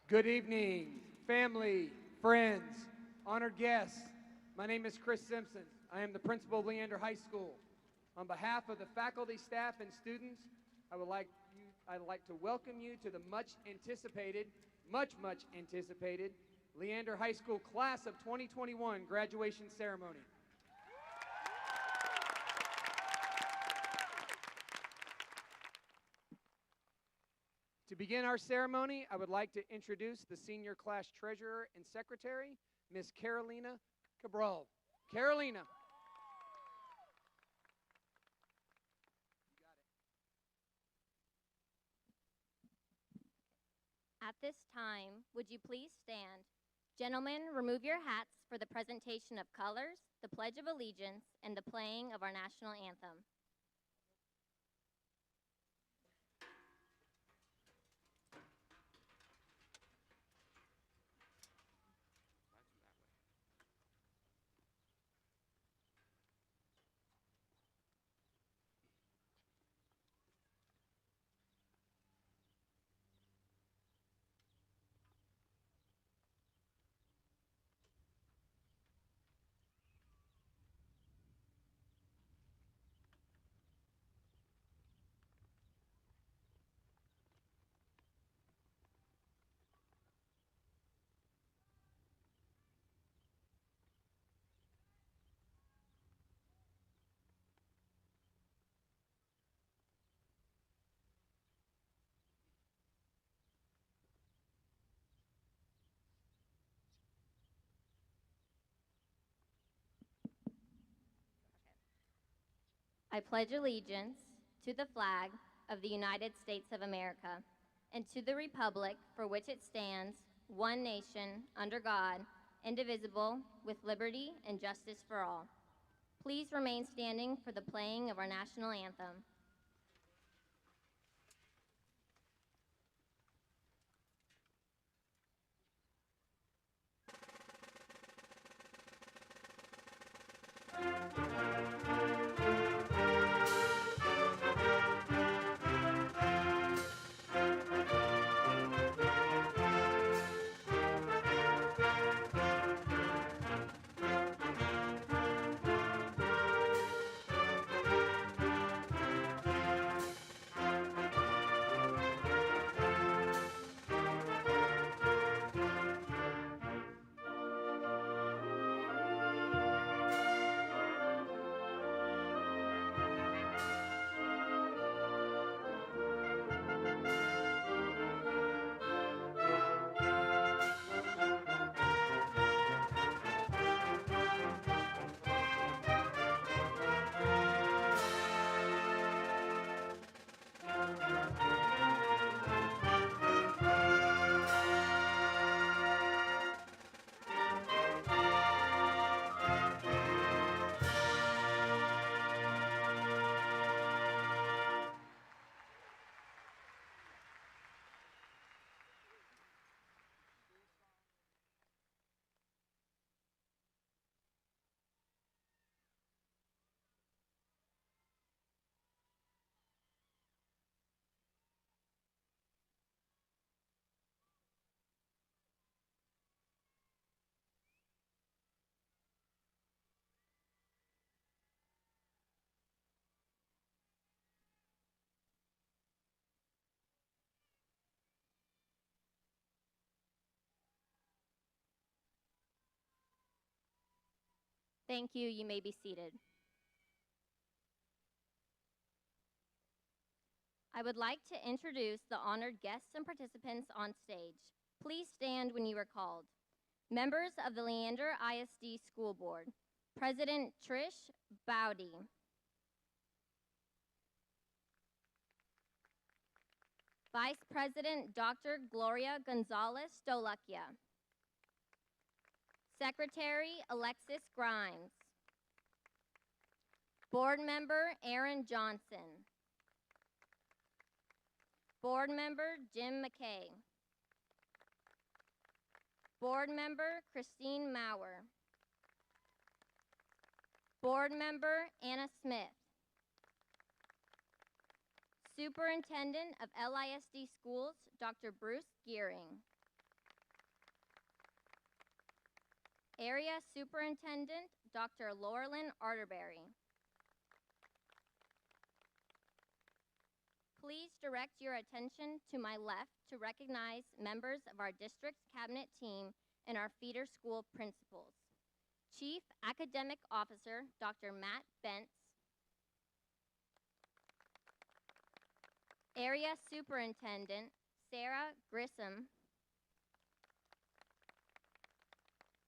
Good evening, family, friends, honored guests. My name is Chris Simpson. I am the principal of Leander High School. On behalf of the faculty, staff, and students, I'd like to welcome you to the much anticipated Leander High School Class of 2021 graduation ceremony. To begin our ceremony, I would like to introduce the senior class treasurer and secretary, Ms. Carolina Cabral. Carolina. At this time, would you please stand? Gentlemen, remove your hats for the presentation of colors, the Pledge of Allegiance, and the playing of our national anthem. I pledge allegiance to the flag of the United States of America and to the republic for which it stands, one nation, under God, indivisible, with liberty and justice for all. Please remain standing for the playing of our national anthem. Thank you. You may be seated. I would like to introduce the honored guests and participants on stage. Please stand when you are called. Members of the Leander ISD School Board, President Trish Bowdy, Vice President Dr. Gloria Gonzalez Stolakia, Secretary Alexis Grimes, Board Member Aaron Johnson, Board Member Jim McKay, Board Member Christine Maurer, Board Member Anna Smith, Superintendent of LISD Schools, Dr. Bruce Gearing, Area Superintendent Dr. Laurelyn Arterberry. Please direct your attention to my left to recognize members of our district's cabinet team and our feeder school principals. Chief Academic Officer Dr. Matt Bentz. Area Superintendent Sarah Grissom.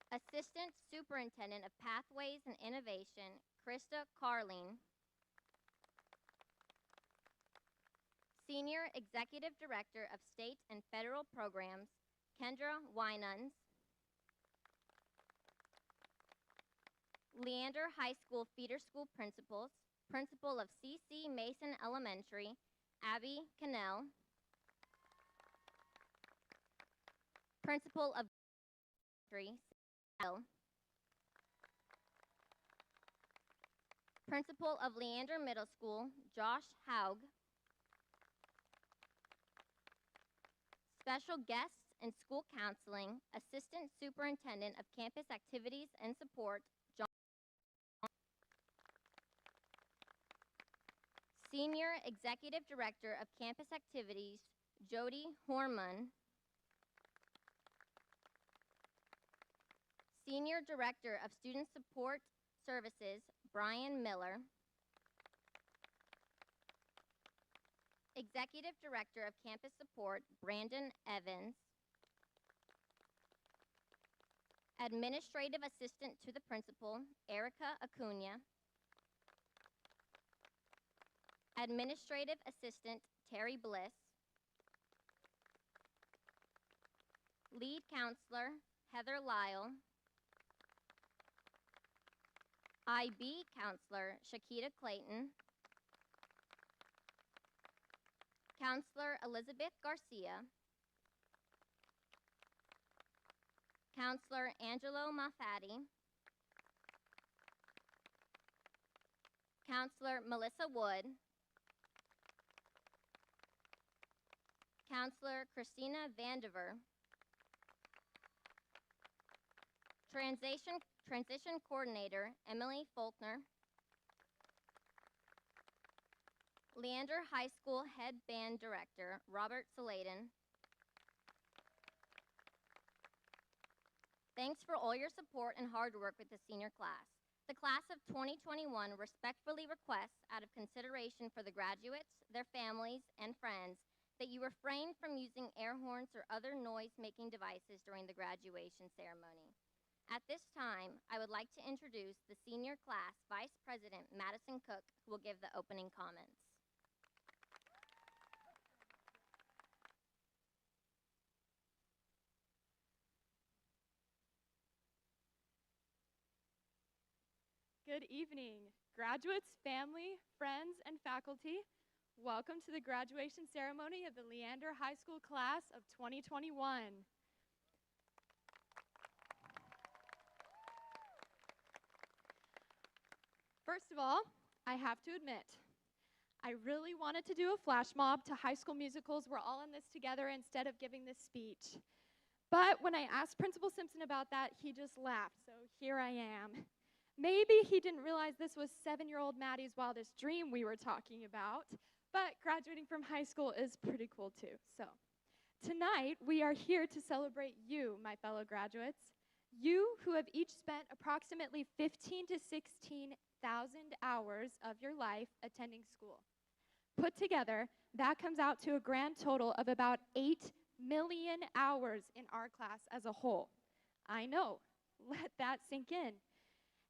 Assistant Superintendent of Pathways and Innovation Krista Carling. Senior Executive Director of State and Federal Programs Kendra Winuns. Leander High School Feeder School Principals, Principal of C.C. Mason Elementary, Abby Cannell. Principal of Principal of Leander Middle School, Josh Haug. Special guests and school counseling, Assistant Superintendent of Campus Activities and Support, John. Senior Executive Director of Campus Activities, Jody Horman. Senior Director of Student Support Services, Brian Miller. Executive Director of Campus Support, Brandon Evans. Administrative Assistant to the Principal, Erica Acuna. Administrative Assistant, Terry Bliss. Lead Counselor, Heather Lyle. IB Counselor, Shakita Clayton. Counselor Elizabeth Garcia. Counselor Angelo Malfatti. Counselor Melissa Wood. Counselor Christina Vandiver. Transition Coordinator Emily Faulkner. Leander High School Head Band Director Robert Saladen. Thanks for all your support and hard work with the senior class. The class of 2021 respectfully requests, out of consideration for the graduates, their families, and friends, that you refrain from using air horns or other noise-making devices during the graduation ceremony. At this time, I would like to introduce the senior class Vice President Madison Cook, who will give the opening comments. Good evening, graduates, family, friends, and faculty. Welcome to the graduation ceremony of the Leander High School class of 2021. First of all, I have to admit, I really wanted to do a flash mob to High School Musicals. We're all in this together instead of giving this speech. But when I asked Principal Simpson about that, he just laughed, so here I am. Maybe he didn't realize this was 7-year-old Maddie's wildest dream we were talking about, but graduating from high school is pretty cool too. So tonight, we are here to celebrate you, my fellow graduates. You who have each spent approximately 15 to 16,000 hours of your life attending school. Put together, that comes out to a grand total of about 8 million hours in our class as a whole. I know, let that sink in.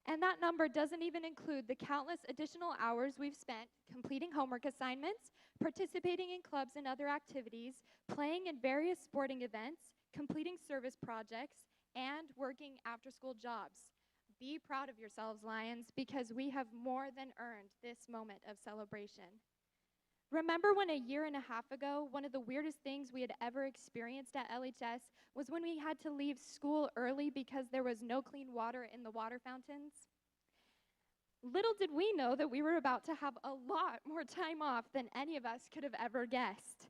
And that number doesn't even include the countless additional hours we've spent completing homework assignments, participating in clubs and other activities, playing in various sporting events, completing service projects, and working after-school jobs. Be proud of yourselves, Lions, because we have more than earned this moment of celebration. Remember when a year and a half ago, one of the weirdest things we had ever experienced at LHS was when we had to leave school early because there was no clean water in the water fountains? Little did we know that we were about to have a lot more time off than any of us could have ever guessed.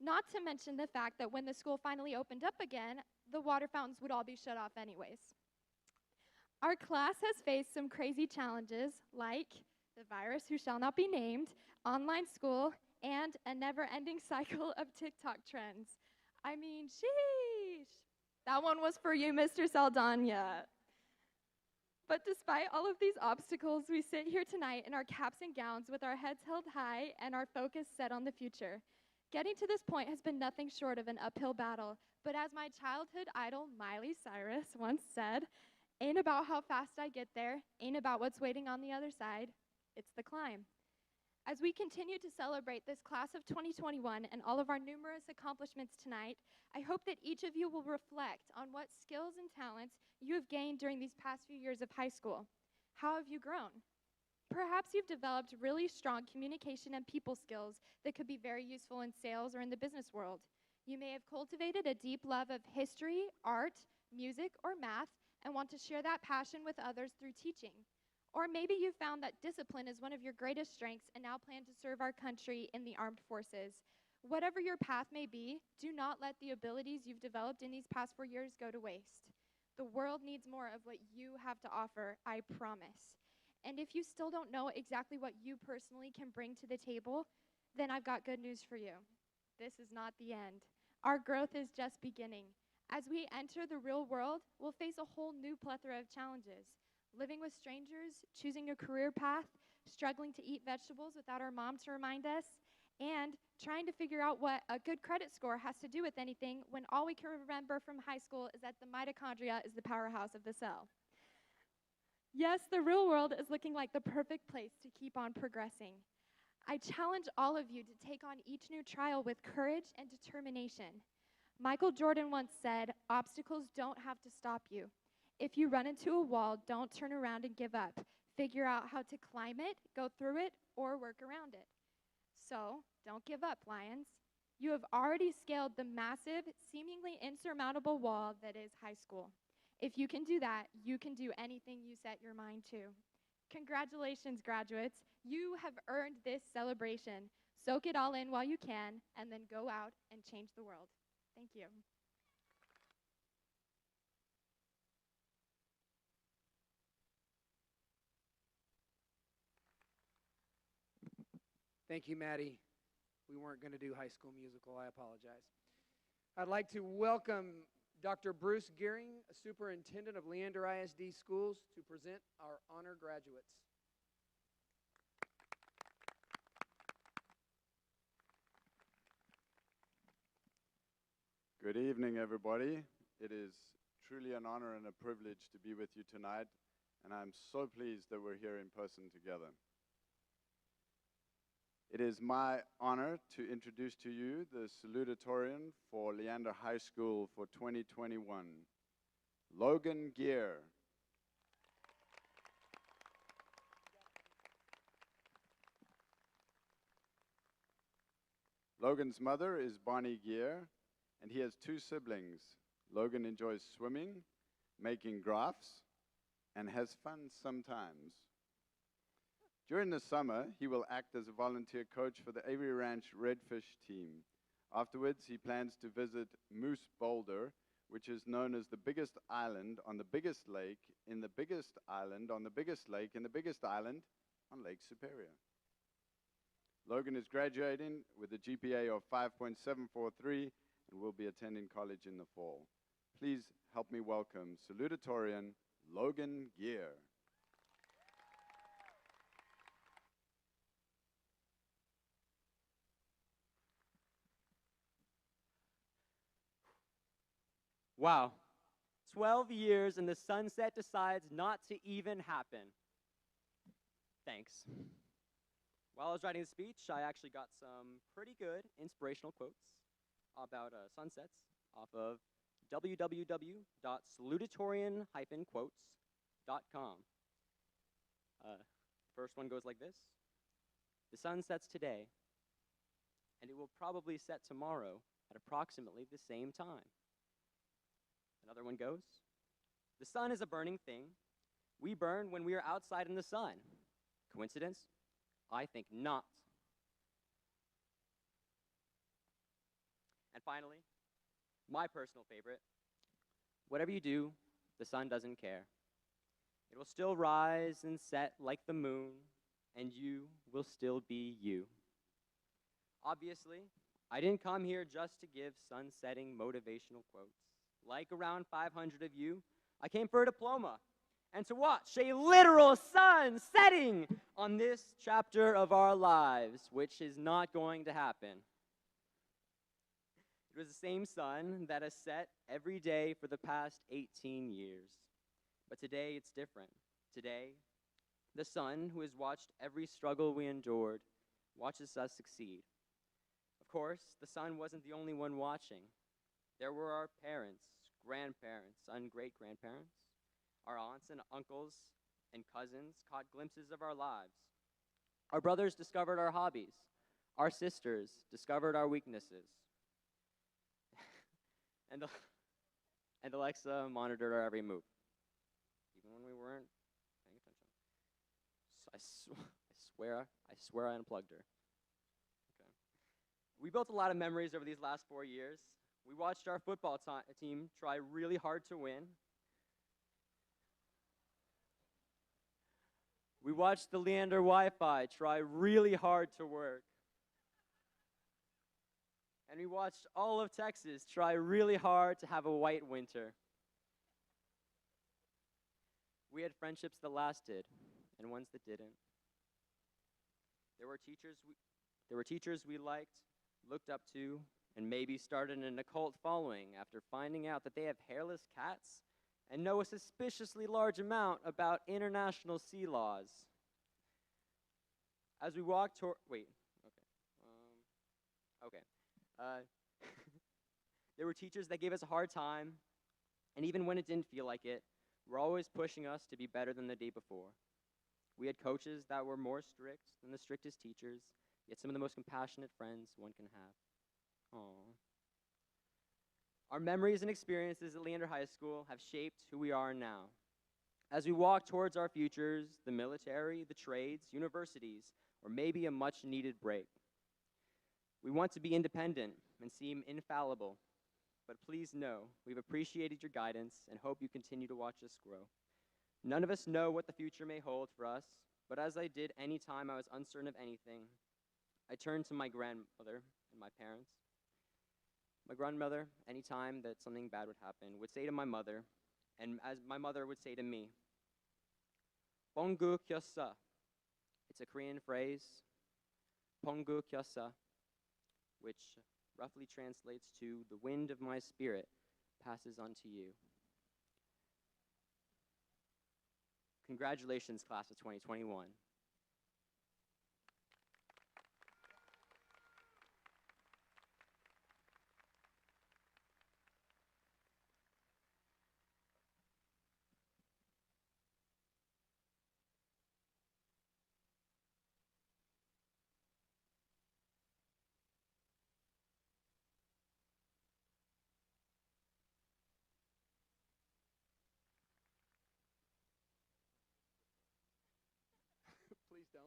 Not to mention the fact that when the school finally opened up again, the water fountains would all be shut off anyways. Our class has faced some crazy challenges like the virus who shall not be named, online school, and a never-ending cycle of TikTok trends. I mean, sheesh. That one was for you, Mr. Saldana. But despite all of these obstacles, we sit here tonight in our caps and gowns with our heads held high and our focus set on the future. Getting to this point has been nothing short of an uphill battle, but as my childhood idol Miley Cyrus once said, ain't about how fast I get there, ain't about what's waiting on the other side, it's the climb. As we continue to celebrate this class of 2021 and all of our numerous accomplishments tonight, I hope that each of you will reflect on what skills and talents you have gained during these past few years of high school. How have you grown? Perhaps you've developed really strong communication and people skills that could be very useful in sales or in the business world. You may have cultivated a deep love of history, art, music, or math, and want to share that passion with others through teaching. Or maybe you found that discipline is one of your greatest strengths and now plan to serve our country in the armed forces. Whatever your path may be, do not let the abilities you've developed in these past 4 years go to waste. The world needs more of what you have to offer, I promise. And if you still don't know exactly what you personally can bring to the table, then I've got good news for you. This is not the end. Our growth is just beginning. As we enter the real world, we'll face a whole new plethora of challenges. Living with strangers, choosing a career path, struggling to eat vegetables without our mom to remind us, and trying to figure out what a good credit score has to do with anything when all we can remember from high school is that the mitochondria is the powerhouse of the cell. Yes, the real world is looking like the perfect place to keep on progressing. I challenge all of you to take on each new trial with courage and determination. Michael Jordan once said, "Obstacles don't have to stop you. If you run into a wall, don't turn around and give up. Figure out how to climb it, go through it, or work around it." So, don't give up, Lions. You have already scaled the massive, seemingly insurmountable wall that is high school. If you can do that, you can do anything you set your mind to. Congratulations, graduates. You have earned this celebration. Soak it all in while you can, and then go out and change the world. Thank you. Thank you, Maddie. We weren't going to do High School Musical. I apologize. I'd like to welcome Dr. Bruce Gearing, Superintendent of Leander ISD Schools, to present our honor graduates. Good evening, everybody. It is truly an honor and a privilege to be with you tonight, and I'm so pleased that we're here in person together. It is my honor to introduce to you the salutatorian for Leander High School for 2021, Logan Gear. Logan's mother is Bonnie Gear, and he has 2 siblings. Logan enjoys swimming, making graphs, and has fun sometimes. During the summer, he will act as a volunteer coach for the Avery Ranch Redfish team. Afterwards, he plans to visit Moose Boulder, which is known as the biggest island on the biggest lake, in the biggest island on the biggest lake, in the biggest island on Lake Superior. Logan is graduating with a GPA of 5.743 and will be attending college in the fall. Please help me welcome salutatorian Logan Gear. Wow. 12 years and the sunset decides not to even happen. Thanks. While I was writing the speech, I actually got some pretty good inspirational quotes about sunsets off of www.salutatorian-quotes.com. First one goes like this. The sun sets today, and it will probably set tomorrow at approximately the same time. Another one goes, the sun is a burning thing. We burn when we are outside in the sun. Coincidence? I think not. And finally, my personal favorite, whatever you do, the sun doesn't care. It will still rise and set like the moon, and you will still be you. Obviously, I didn't come here just to give sun-setting motivational quotes. Like around 500 of you, I came for a diploma and to watch a literal sun setting on this chapter of our lives, which is not going to happen. It was the same sun that has set every day for the past 18 years. But today it's different. Today, the sun who has watched every struggle we endured watches us succeed. Of course, the sun wasn't the only one watching. There were our parents, grandparents, and great-grandparents. Our aunts and uncles and cousins caught glimpses of our lives. Our brothers discovered our hobbies. Our sisters discovered our weaknesses. and Alexa monitored our every move, even when we weren't paying attention. I swear I unplugged her. Okay. We built a lot of memories over these last 4 years. We watched our football team try really hard to win. We watched the Leander Wi-Fi try really hard to work. And we watched all of Texas try really hard to have a white winter. We had friendships that lasted and ones that didn't. There were teachers we liked, looked up to, and maybe started an occult following after finding out that they have hairless cats and know a suspiciously large amount about international sea laws. As we walked toward, there were teachers that gave us a hard time, and even when it didn't feel like it, were always pushing us to be better than the day before. We had coaches that were more strict than the strictest teachers, yet some of the most compassionate friends one can have. Aww. Our memories and experiences at Leander High School have shaped who we are now. As we walk towards our futures, the military, the trades, universities, or maybe a much-needed break. We want to be independent and seem infallible, but please know we've appreciated your guidance and hope you continue to watch us grow. None of us know what the future may hold for us, but as I did any time I was uncertain of anything, I turned to my grandmother and my parents. My grandmother, any time that something bad would happen, would say to my mother, and as my mother would say to me, Pongu kyosa. It's a Korean phrase, Pongu kyosa, which roughly translates to the wind of my spirit passes on to you. Congratulations, class of 2021. Please don't.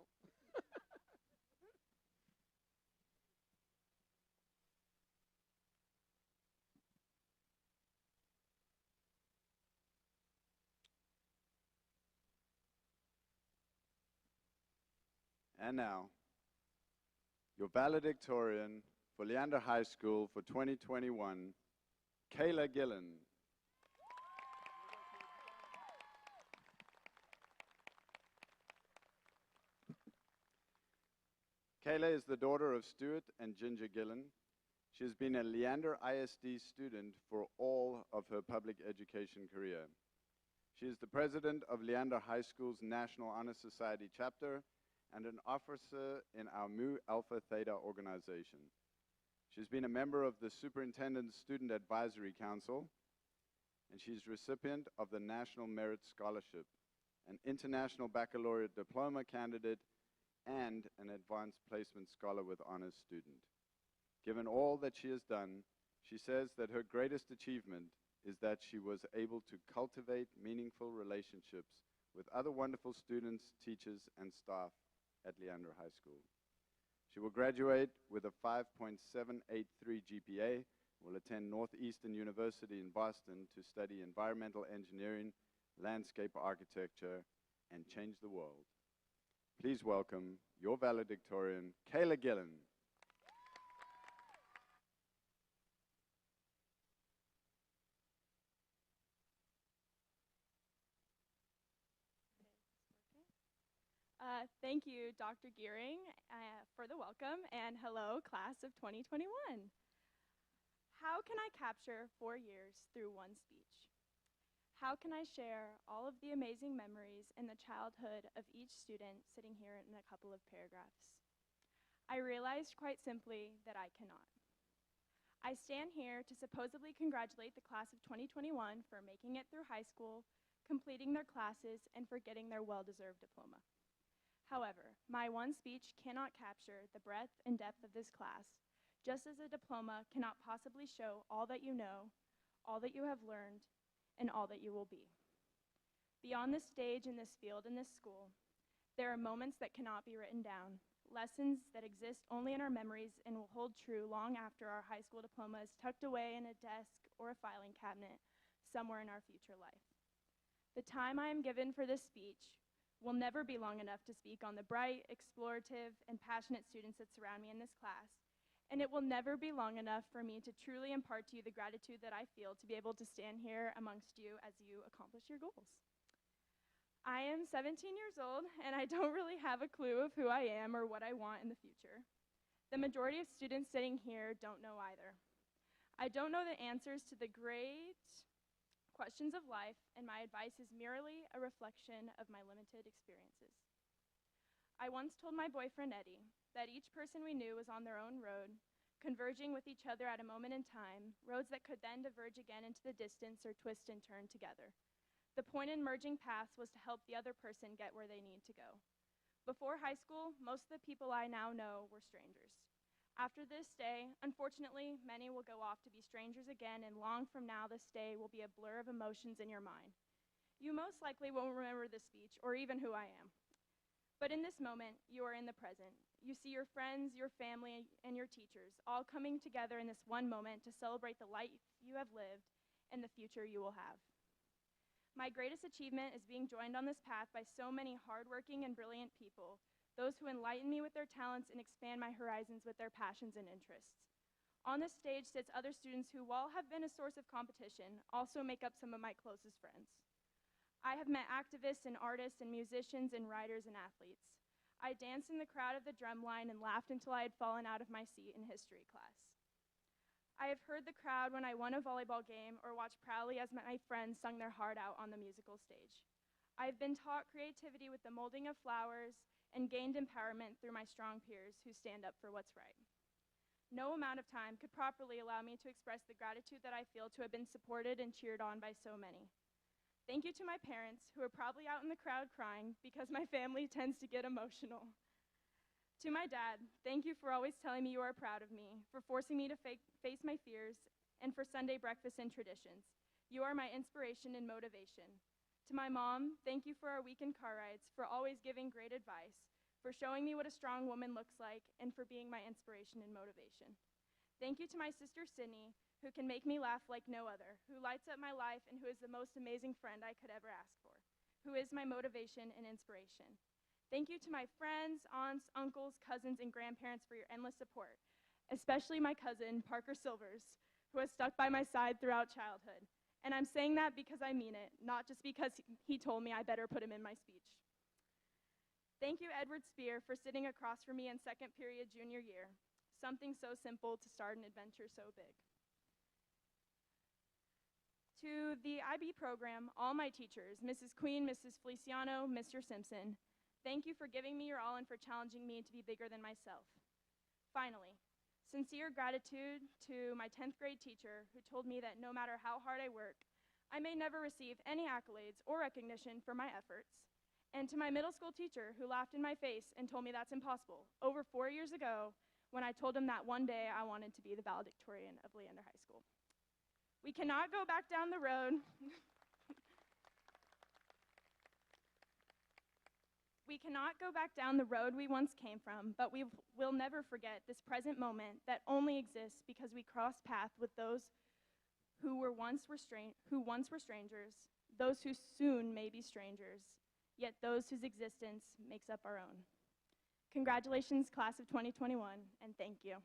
And now, your valedictorian for Leander High School for 2021, Kayla Gillen. Kayla is the daughter of Stuart and Ginger Gillen. She has been a Leander ISD student for all of her public education career. She is the president of Leander High School's National Honor Society chapter and an officer in our Mu Alpha Theta organization. She's been a member of the Superintendent's Student Advisory Council, and she's recipient of the National Merit Scholarship, an International Baccalaureate Diploma candidate, and an Advanced Placement Scholar with Honors student. Given all that she has done, she says that her greatest achievement is that she was able to cultivate meaningful relationships with other wonderful students, teachers, and staff at Leander High School. She will graduate with a 5.783 GPA, will attend Northeastern University in Boston to study environmental engineering landscape architecture, and change the world. Please welcome your valedictorian, Kayla Gillen. Thank you, Dr. Gearing, for the welcome, and hello, class of 2021. How can I capture 4 years through one speech? How can I share all of the amazing memories in the childhood of each student sitting here in a couple of paragraphs? I realized quite simply that I cannot. I stand here to supposedly congratulate the class of 2021 for making it through high school, completing their classes, and for getting their well-deserved diploma. However, my one speech cannot capture the breadth and depth of this class, just as a diploma cannot possibly show all that you know, all that you have learned, and all that you will be. Beyond this stage in this field in this school, there are moments that cannot be written down, lessons that exist only in our memories and will hold true long after our high school diploma is tucked away in a desk or a filing cabinet somewhere in our future life. The time I am given for this speech will never be long enough to speak on the bright, explorative, and passionate students that surround me in this class, and it will never be long enough for me to truly impart to you the gratitude that I feel to be able to stand here amongst you as you accomplish your goals. I am 17 years old, and I don't really have a clue of who I am or what I want in the future. The majority of students sitting here don't know either. I don't know the answers to the great questions of life, and my advice is merely a reflection of my limited experiences. I once told my boyfriend Eddie that each person we knew was on their own road, converging with each other at a moment in time, roads that could then diverge again into the distance or twist and turn together. The point in merging paths was to help the other person get where they need to go. Before high school, most of the people I now know were strangers. After this day, unfortunately, many will go off to be strangers again, and long from now, this day will be a blur of emotions in your mind. You most likely won't remember this speech or even who I am. But in this moment, you are in the present. You see your friends, your family, and your teachers all coming together in this one moment to celebrate the life you have lived and the future you will have. My greatest achievement is being joined on this path by so many hardworking and brilliant people, those who enlighten me with their talents and expand my horizons with their passions and interests. On this stage sits other students who, while have been a source of competition, also make up some of my closest friends. I have met activists and artists and musicians and writers and athletes. I danced in the crowd of the drumline and laughed until I had fallen out of my seat in history class. I have heard the crowd when I won a volleyball game or watched proudly as my friends sung their heart out on the musical stage. I have been taught creativity with the molding of flowers and gained empowerment through my strong peers who stand up for what's right. No amount of time could properly allow me to express the gratitude that I feel to have been supported and cheered on by so many. Thank you to my parents, who are probably out in the crowd crying because my family tends to get emotional. To my dad, thank you for always telling me you are proud of me, for forcing me to face my fears, and for Sunday breakfast and traditions. You are my inspiration and motivation. To my mom, thank you for our weekend car rides, for always giving great advice, for showing me what a strong woman looks like, and for being my inspiration and motivation. Thank you to my sister Sydney, who can make me laugh like no other, who lights up my life and who is the most amazing friend I could ever ask for, who is my motivation and inspiration. Thank you to my friends, aunts, uncles, cousins, and grandparents for your endless support, especially my cousin, Parker Silvers, who has stuck by my side throughout childhood. And I'm saying that because I mean it, not just because he told me I better put him in my speech. Thank you, Edward Spear, for sitting across from me in second period junior year. Something so simple to start an adventure so big. To the IB program, all my teachers, Mrs. Queen, Mrs. Feliciano, Mr. Simpson, thank you for giving me your all and for challenging me to be bigger than myself. Finally, sincere gratitude to my 10th grade teacher who told me that no matter how hard I work, I may never receive any accolades or recognition for my efforts. And to my middle school teacher who laughed in my face and told me that's impossible over 4 years ago when I told him that one day I wanted to be the valedictorian of Leander High School. We cannot go back down the road. We cannot go back down the road we once came from, but we will never forget this present moment that only exists because we crossed paths with those who once were strangers, those who soon may be strangers, yet those whose existence makes up our own. Congratulations, class of 2021, and thank you.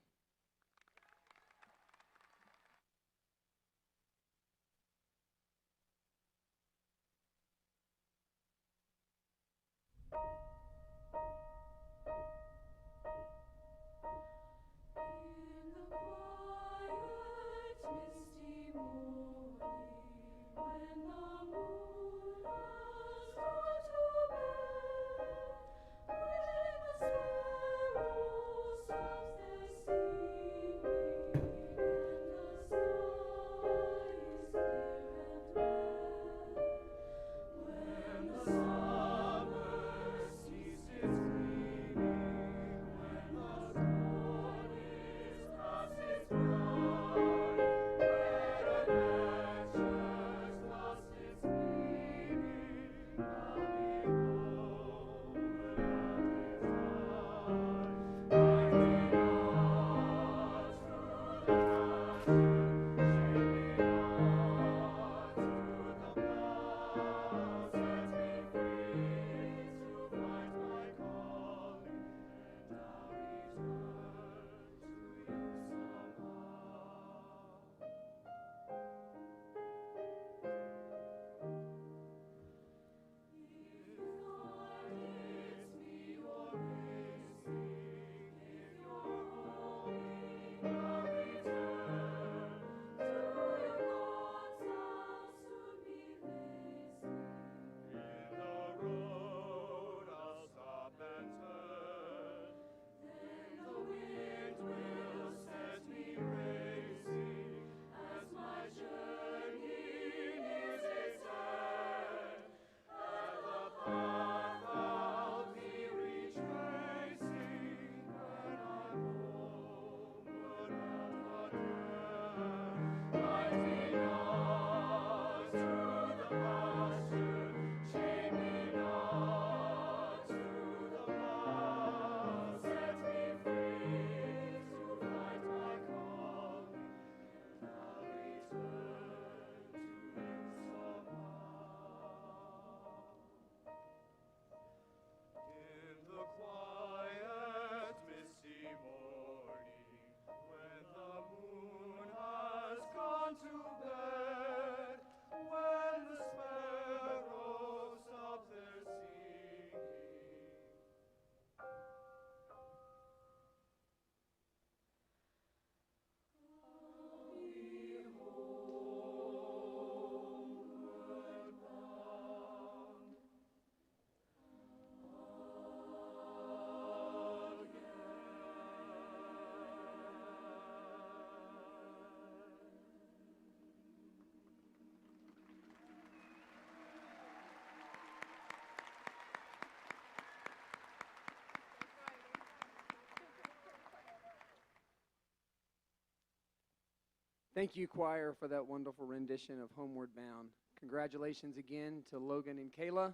Thank you, choir, for that wonderful rendition of Homeward Bound. Congratulations again to Logan and Kayla.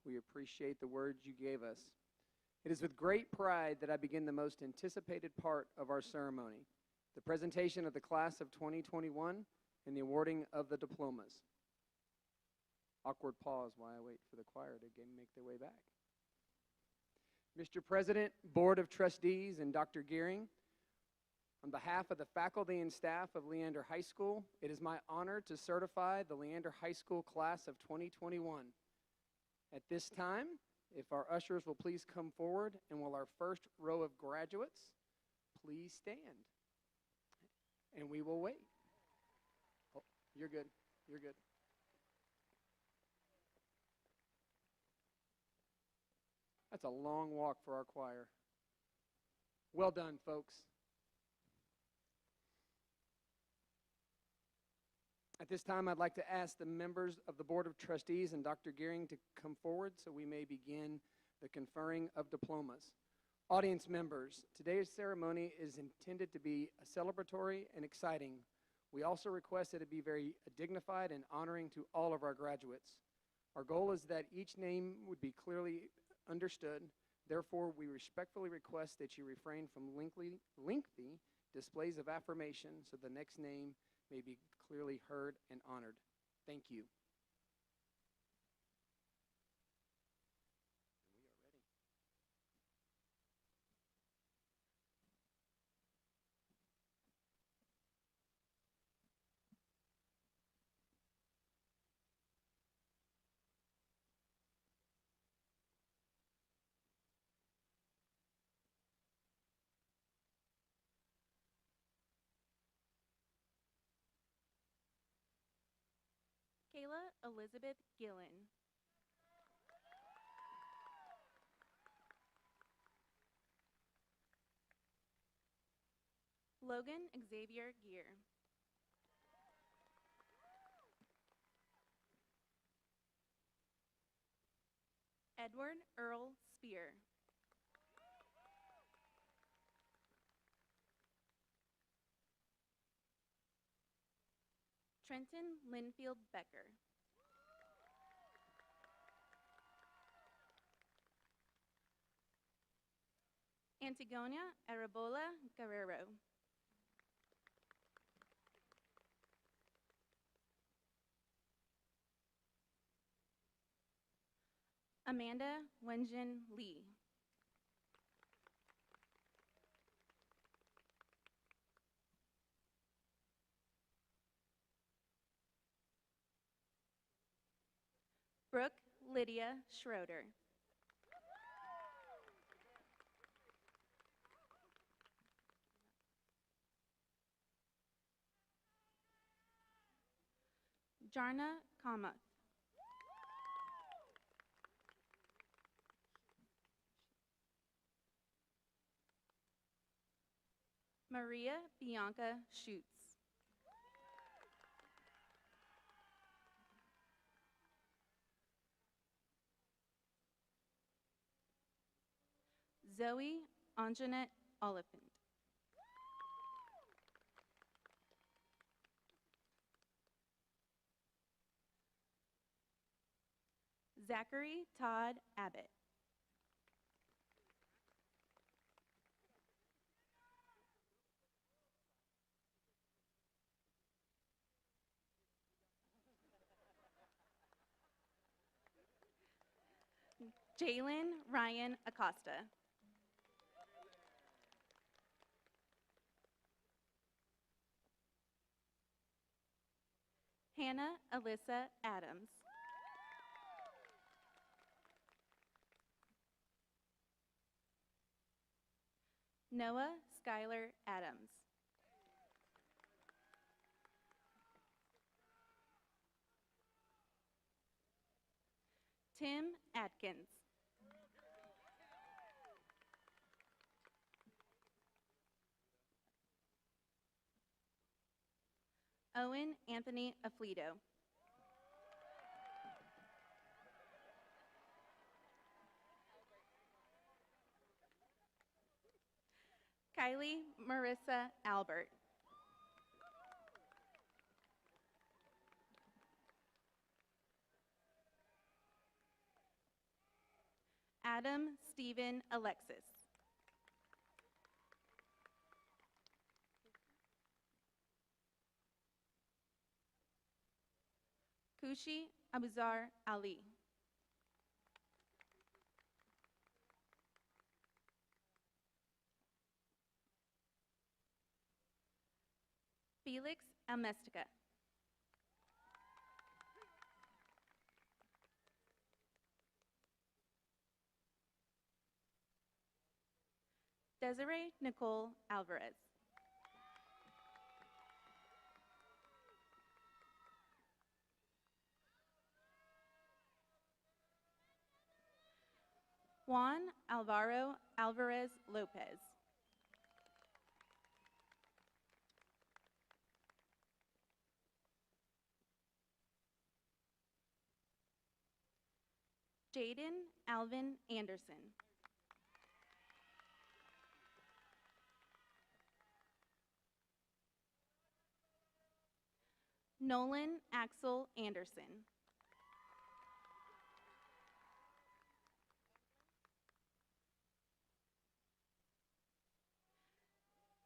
We appreciate the words you gave us. It is with great pride that I begin the most anticipated part of our ceremony, the presentation of the class of 2021 and the awarding of the diplomas. Awkward pause while I wait for the choir to make their way back. Mr. President, Board of Trustees, and Dr. Gearing, on behalf of the faculty and staff of Leander High School, it is my honor to certify the Leander High School class of 2021. At this time, if our ushers will please come forward, and will our first row of graduates please stand? And we will wait. Oh, you're good. You're good. That's a long walk for our choir. Well done, folks. At this time, I'd like to ask the members of the Board of Trustees and Dr. Gearing to come forward so we may begin the conferring of diplomas. Audience members, today's ceremony is intended to be celebratory and exciting. We also request that it be very dignified and honoring to all of our graduates. Our goal is that each name would be clearly understood. Therefore, we respectfully request that you refrain from lengthy displays of affirmation so the next name may be clearly heard and honored. Thank you. Elizabeth Gillen. Logan Xavier Gear. Edward Earl Spear. Trenton Linfield Becker. Antigonia Arabola Guerrero. Amanda Wenjin Lee. Brooke Lydia Schroeder. Jarna Kamath. Maria Bianca Schutz. Zoe Anjanette Oliphant. Zachary Todd Abbott. Jalen Ryan Acosta. Hannah Alyssa Adams. Noah Skylar Adams. Tim Atkins. Owen Anthony Aflido. Kylie Marissa Albert. Adam Stephen Alexis. Kushi Abuzar Ali. Felix Amestica. Desiree Nicole Alvarez. Juan Alvaro Alvarez Lopez. Jaden Alvin Anderson. Nolan Axel Anderson.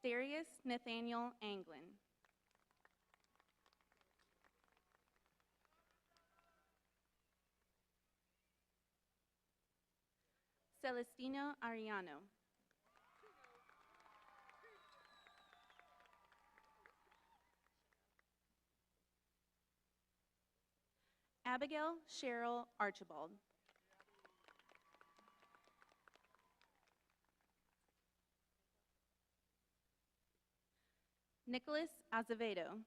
Darius Nathaniel Anglin. Celestino Ariano. Abigail Cheryl Archibald. Nicholas Azevedo.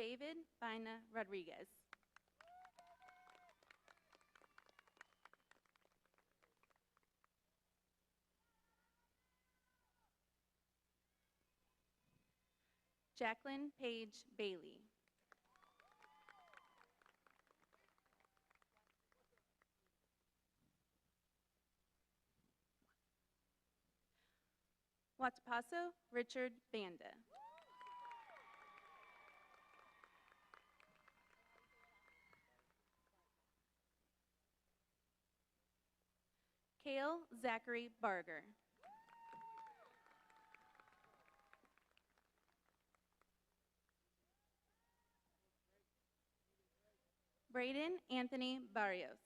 David Vaina Rodriguez. Jacqueline Page Bailey. Watapaso Richard Banda. Kale Zachary Barger. Braden Anthony Barrios.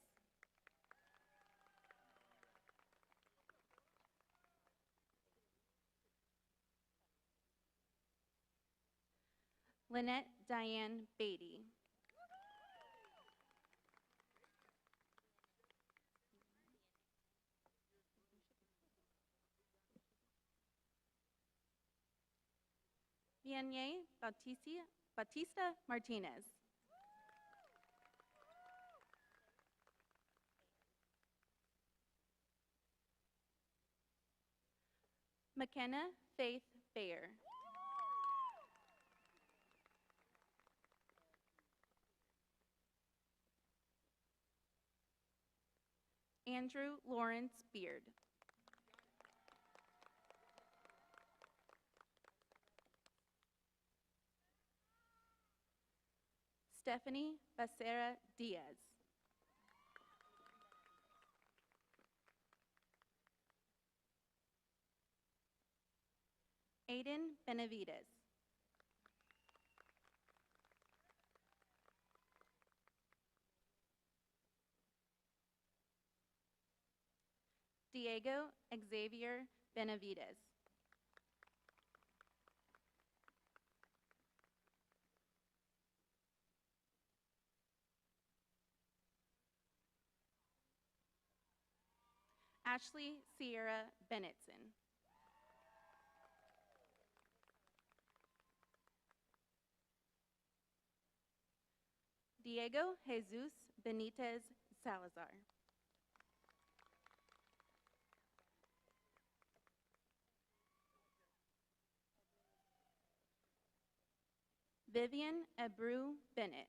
Lynette Diane Beatty. Vianney Bautista Martinez. McKenna Faith Bayer. Andrew Lawrence Beard. Stephanie Becerra Diaz. Aiden Benavides. Diego Xavier Benavides. Ashley Sierra Bennetson. Diego Jesus Benitez Salazar. Vivian Abreu Bennett.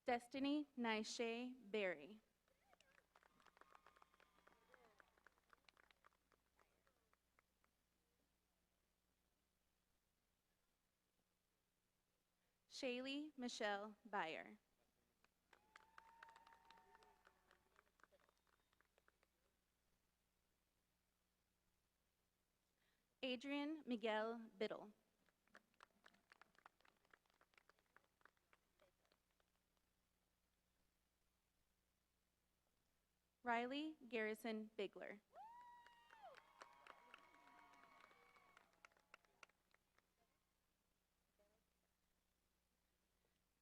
Destiny Naishe Berry. Shaylee Michelle Byer. Adrian Miguel Biddle. Riley Garrison Bigler.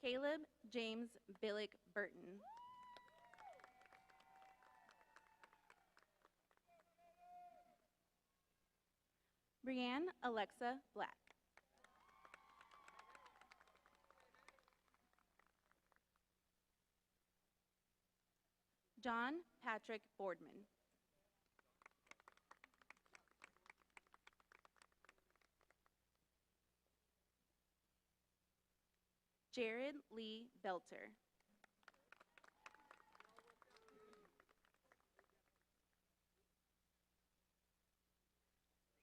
Caleb James Billick Burton. Brianne Alexa Black. John Patrick Boardman. Jared Lee Belter.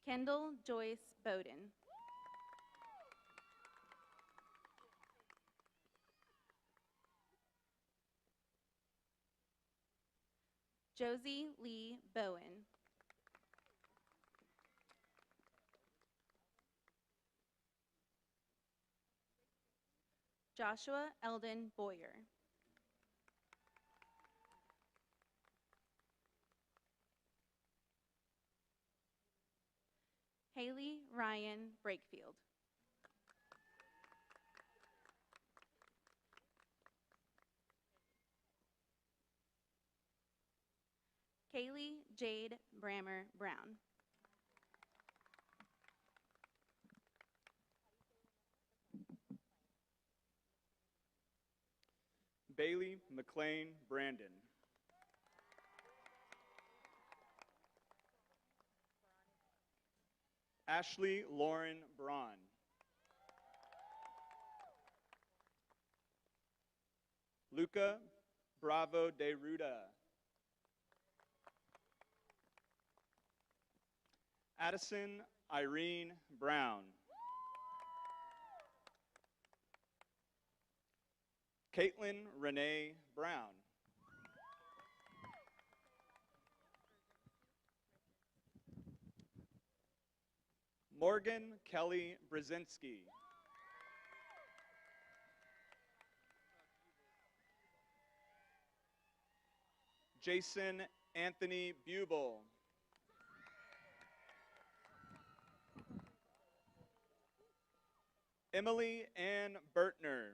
Kendall Joyce Bowden. Josie Lee Bowen. Joshua Eldon Boyer. Haley Ryan Brakefield. Kaylee Jade Brammer Brown. Bailey McLean Brandon. Ashley Lauren Braun. Luca Bravo de Ruda. Addison Irene Brown. Caitlin Renee Brown. Morgan Kelly Brzezinski. Jason Anthony Bubel. Emily Ann Bertner.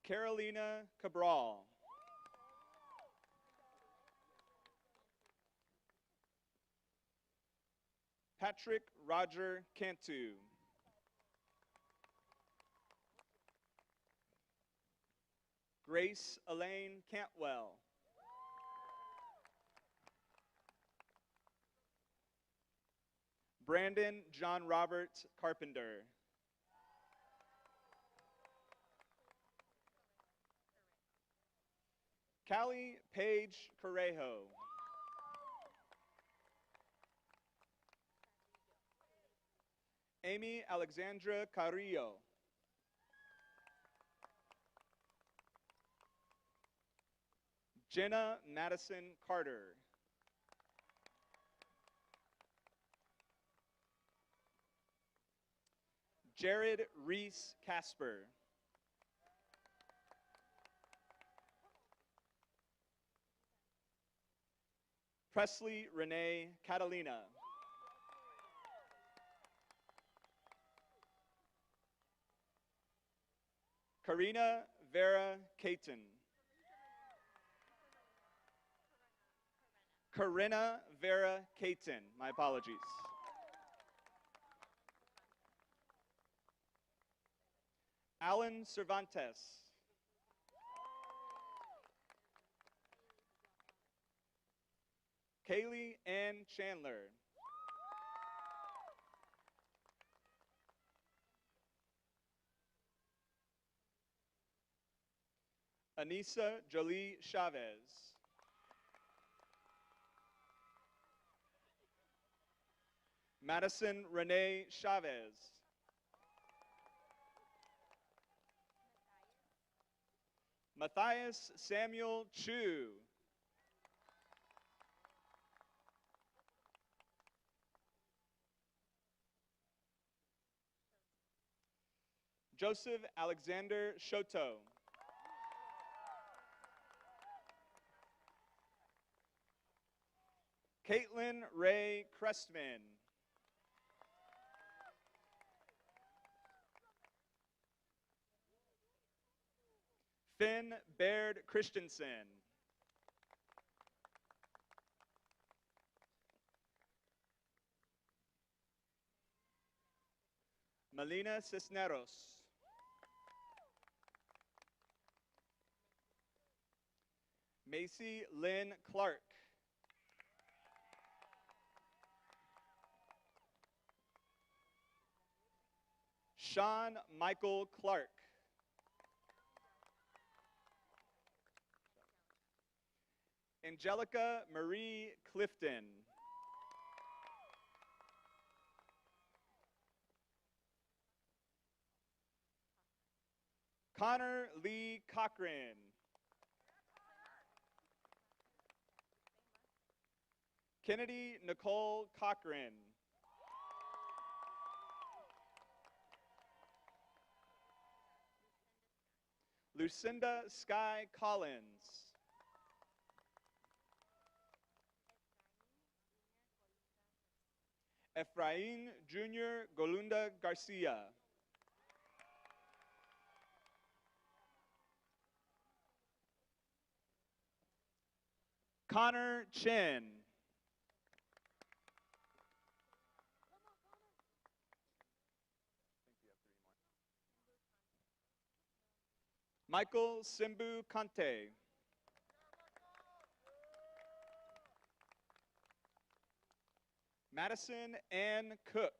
Carolina Cabral. Patrick Roger Cantu. Grace Elaine Cantwell. Brandon John Robert Carpenter. Callie Paige Correjo. Amy Alexandra Carrillo. Jenna Madison Carter. Jared Reese Casper. Presley Renee Catalina. Karina Vera Caton. Corinna Vera Caton. My apologies. Alan Cervantes. Kaylee Ann Chandler. Anissa Jolie Chavez. Madison Renee Chavez. Matthias Samuel Chu. Joseph Alexander Shoto. Caitlin Ray Crestman. Finn Baird Christensen. Melina Cisneros. Macy Lynn Clark. Sean Michael Clark. Angelica Marie Clifton. Connor Lee Cochran. Kennedy Nicole Cochran. Lucinda Sky Collins. Efrain Jr. Golunda Garcia. Connor Chin. Michael Simbu Kante. Madison Ann Cook.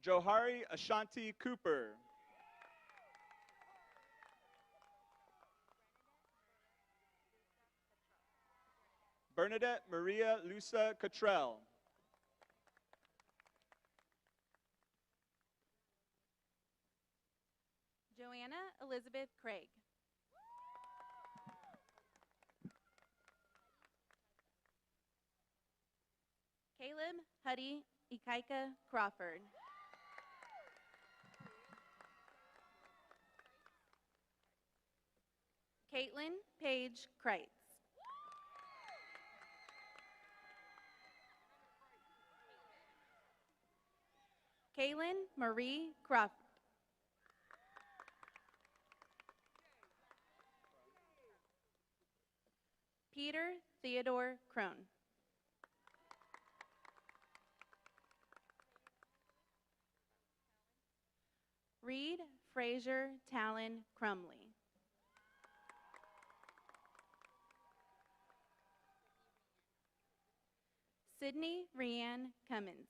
Johari Ashanti Cooper. Bernadette Maria Lusa Cottrell. Joanna Elizabeth Craig. Caleb Huddy Ikaika Crawford. Caitlin Paige Kreitz. Kaylin Marie Crawford. Peter Theodore Crone. Reed Fraser Talon Crumley. Sydney Rianne Cummins.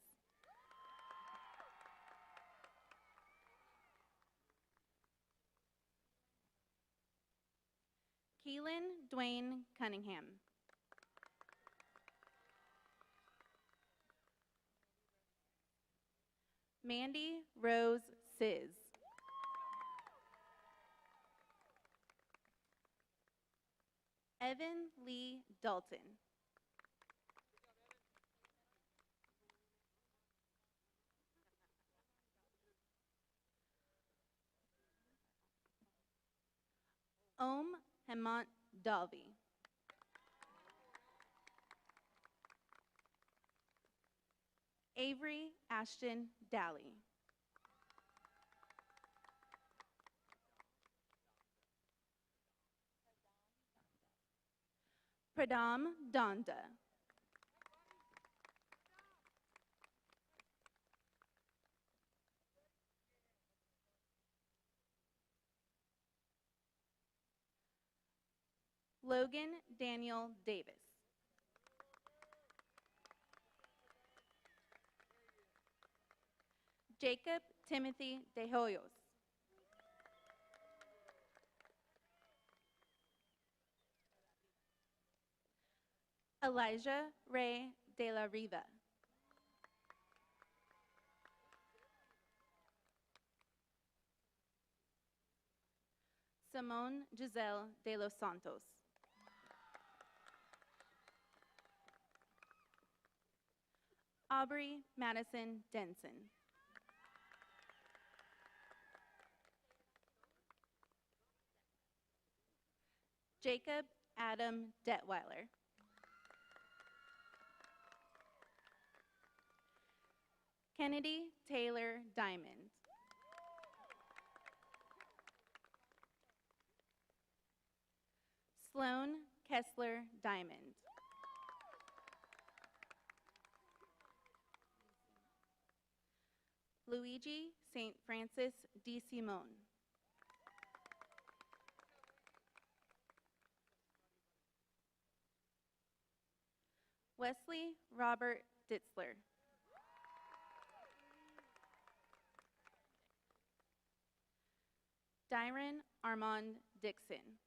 Keelan Dwayne Cunningham. Mandy Rose Sizz. Evan Lee Dalton. Om Hemant Dalvi. Avery Ashton Dally. Pradam Donda. Logan Daniel Davis. Jacob Timothy De Hoyos. Elijah Ray De La Riva. Simone Giselle De Los Santos. Aubrey Madison Denson. Jacob Adam Detweiler. Kennedy Taylor Diamond. Sloan Kessler Diamond. Luigi St. Francis D. Simone. Wesley Robert Ditzler. Dyron Armand Dixon.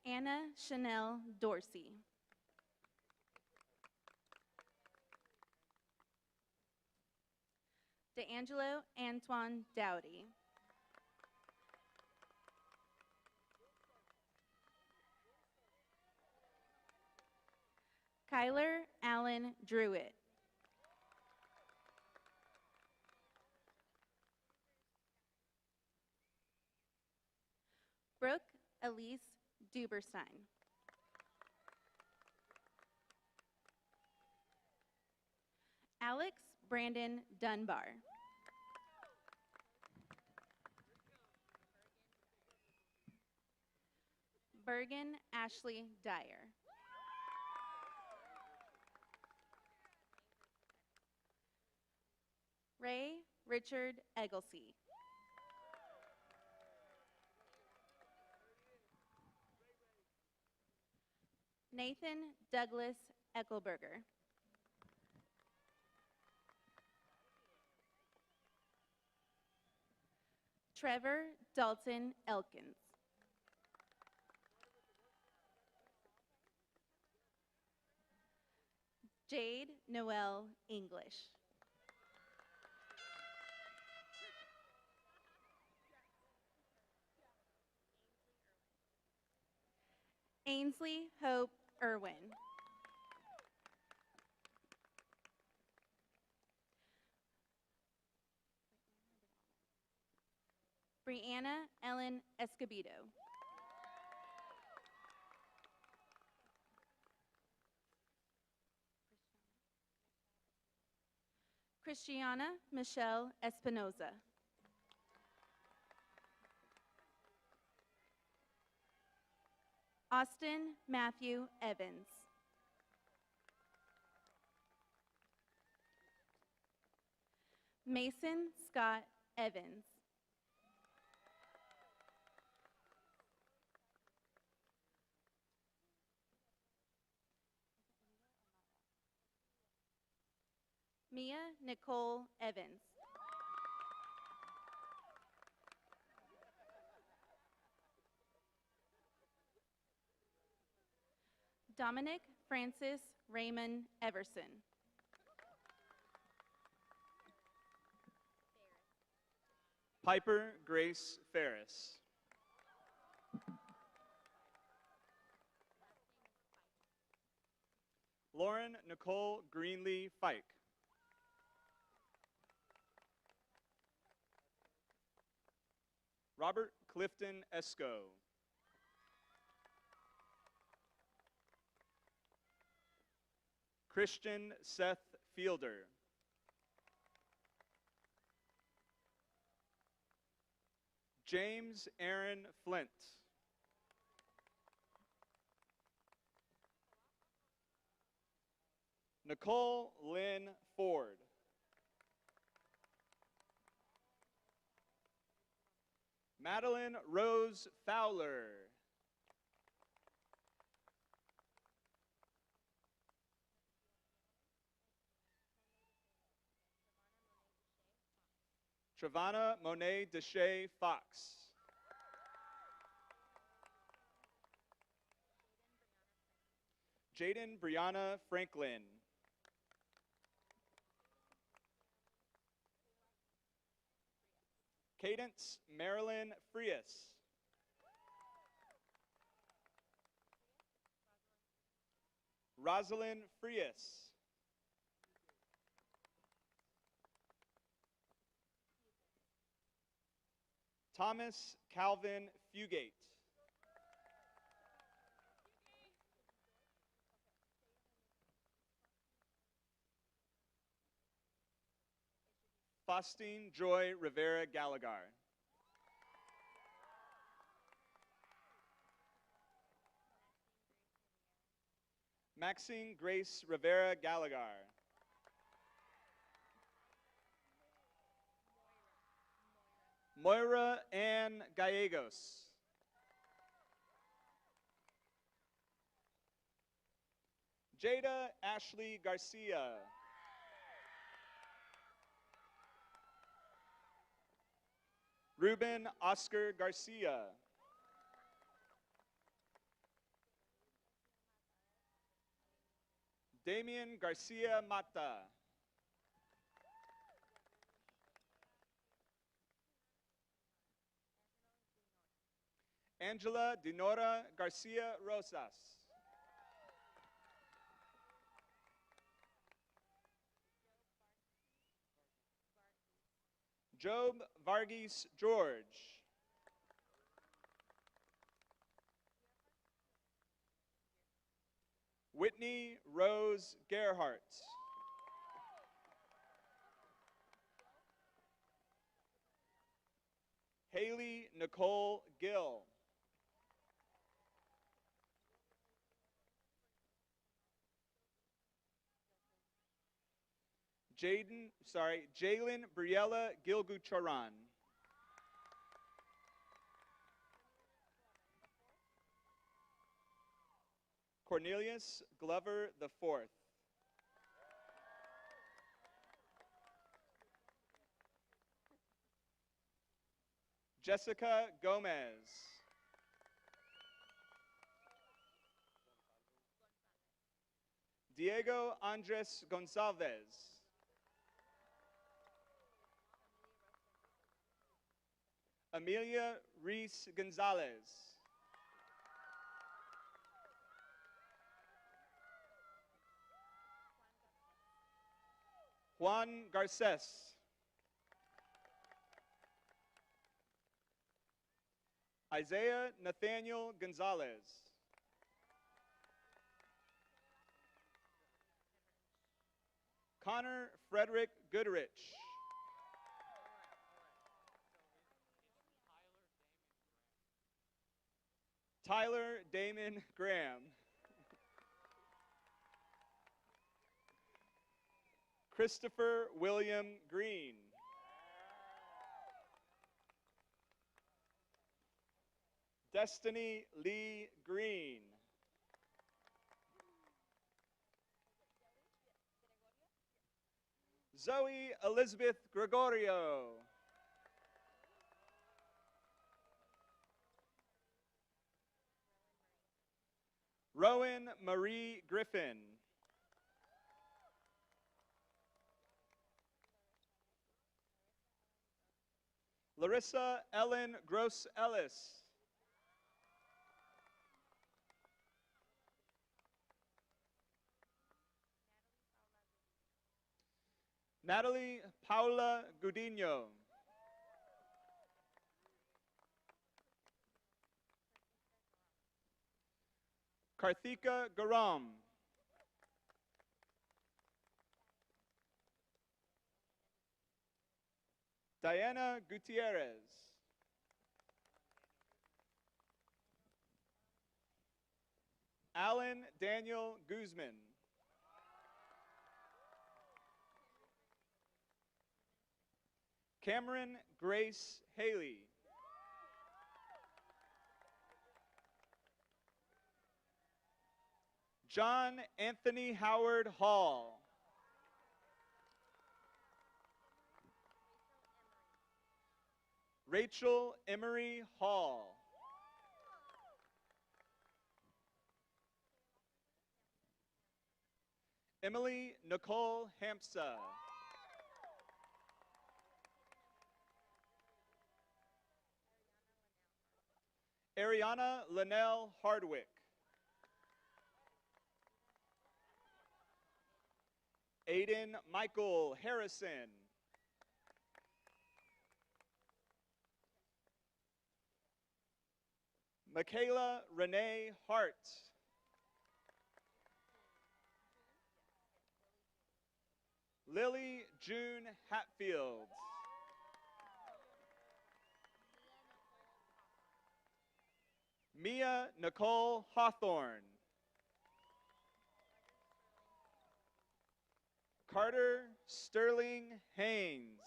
Anna Chanel Dorsey. DeAngelo Antoine Dowdy. Kyler Allen Druitt. Brooke Elise Duberstein. Alex Brandon Dunbar. Bergen Ashley Dyer. Ray Richard Egglesey. Nathan Douglas Eckelberger. Trevor Dalton Elkins. Jade Noel English. Ainsley Hope Irwin. Brianna Ellen Escobedo. Christiana Michelle Espinoza. Austin Matthew Evans. Mason Scott Evans. Mia Nicole Evans. Dominic Francis Raymond Everson. Piper Grace Ferris. Lauren Nicole Greenlee Fike. Robert Clifton Esco. Christian Seth Fielder. James Aaron Flint. Nicole Lynn Ford. Madeline Rose Fowler. Travana Monet Deshay Fox. Jaden Brianna Franklin. Cadence Marilyn Frias. Rosalind Frias. Thomas Calvin Fugate. Faustine Joy Rivera Gallagher. Maxine Grace Rivera Gallagher. Moira Ann Gallegos. Jada Ashley Garcia. Ruben Oscar Garcia. Damian Garcia Mata. Angela Dinora Garcia Rosas. Job Varghese George. Whitney Rose Gerhart. Haley Nicole Gill. Jalen Briella Gilgucharan. Cornelius Glover IV. Jessica Gomez. Diego Andres Gonzalez. Amelia Reese Gonzalez. Juan Garces. Isaiah Nathaniel Gonzalez. Connor Frederick Goodrich. Tyler Damon Graham. Christopher William Green. Destiny Lee Green. Zoe Elizabeth Gregorio. Rowan Marie Griffin. Larissa Ellen Gross Ellis. Natalie Paula Gudino. Karthika Garam. Diana Gutierrez. Alan Daniel Guzman. Cameron Grace Haley. John Anthony Howard Hall. Rachel Emery Hall. Emily Nicole Hampsa. Ariana Linnell Hardwick. Aiden Michael Harrison. Michaela Renee Hart. Lily June Hatfield. Mia Nicole Hawthorne. Carter Sterling Haynes.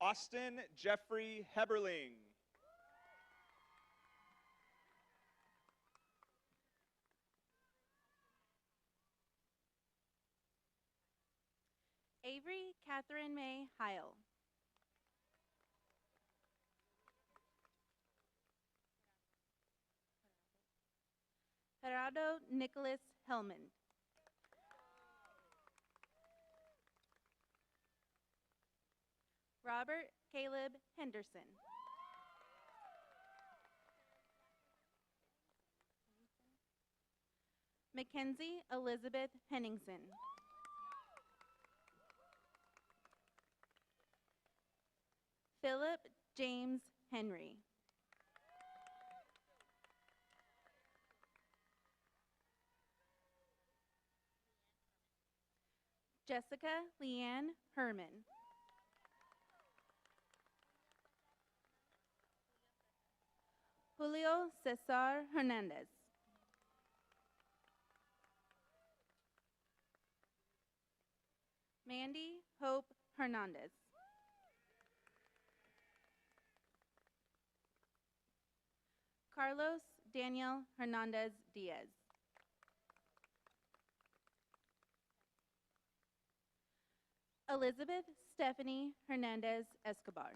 Austin Jeffrey Heberling. Avery Catherine May Heil. Gerardo Nicholas Hellman. Robert Caleb Henderson. Mackenzie Elizabeth Henningsen. Philip James Henry. Jessica Leanne Herman. Julio Cesar Hernandez. Mandy Hope Hernandez. Carlos Daniel Hernandez Diaz. Elizabeth Stephanie Hernandez Escobar.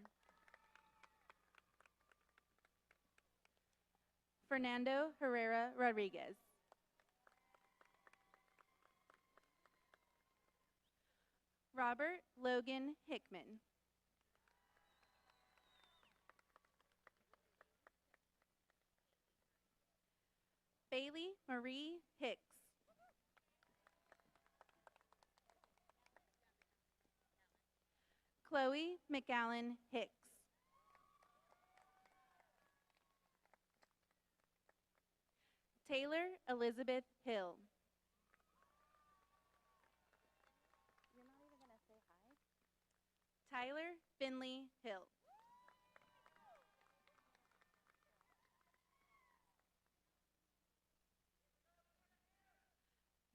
Fernando Herrera Rodriguez. Robert Logan Hickman. Bailey Marie Hicks. Chloe McAllen Hicks. Taylor Elizabeth Hill. You're not even going to say hi? Tyler Finley Hill.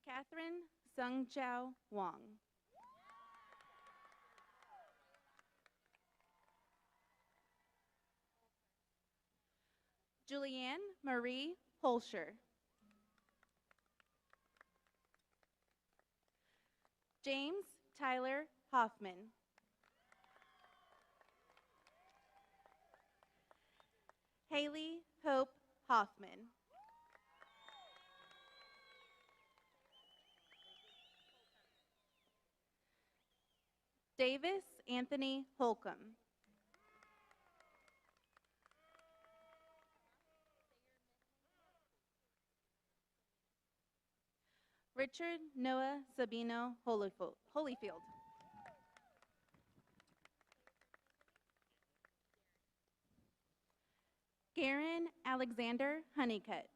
Catherine Sungchao Wong. Julianne Marie Holscher. James Tyler Hoffman. Haley Hope Hoffman. Davis Anthony Holcomb. Richard Noah Sabino Holyfield. Garen Alexander Honeycutt.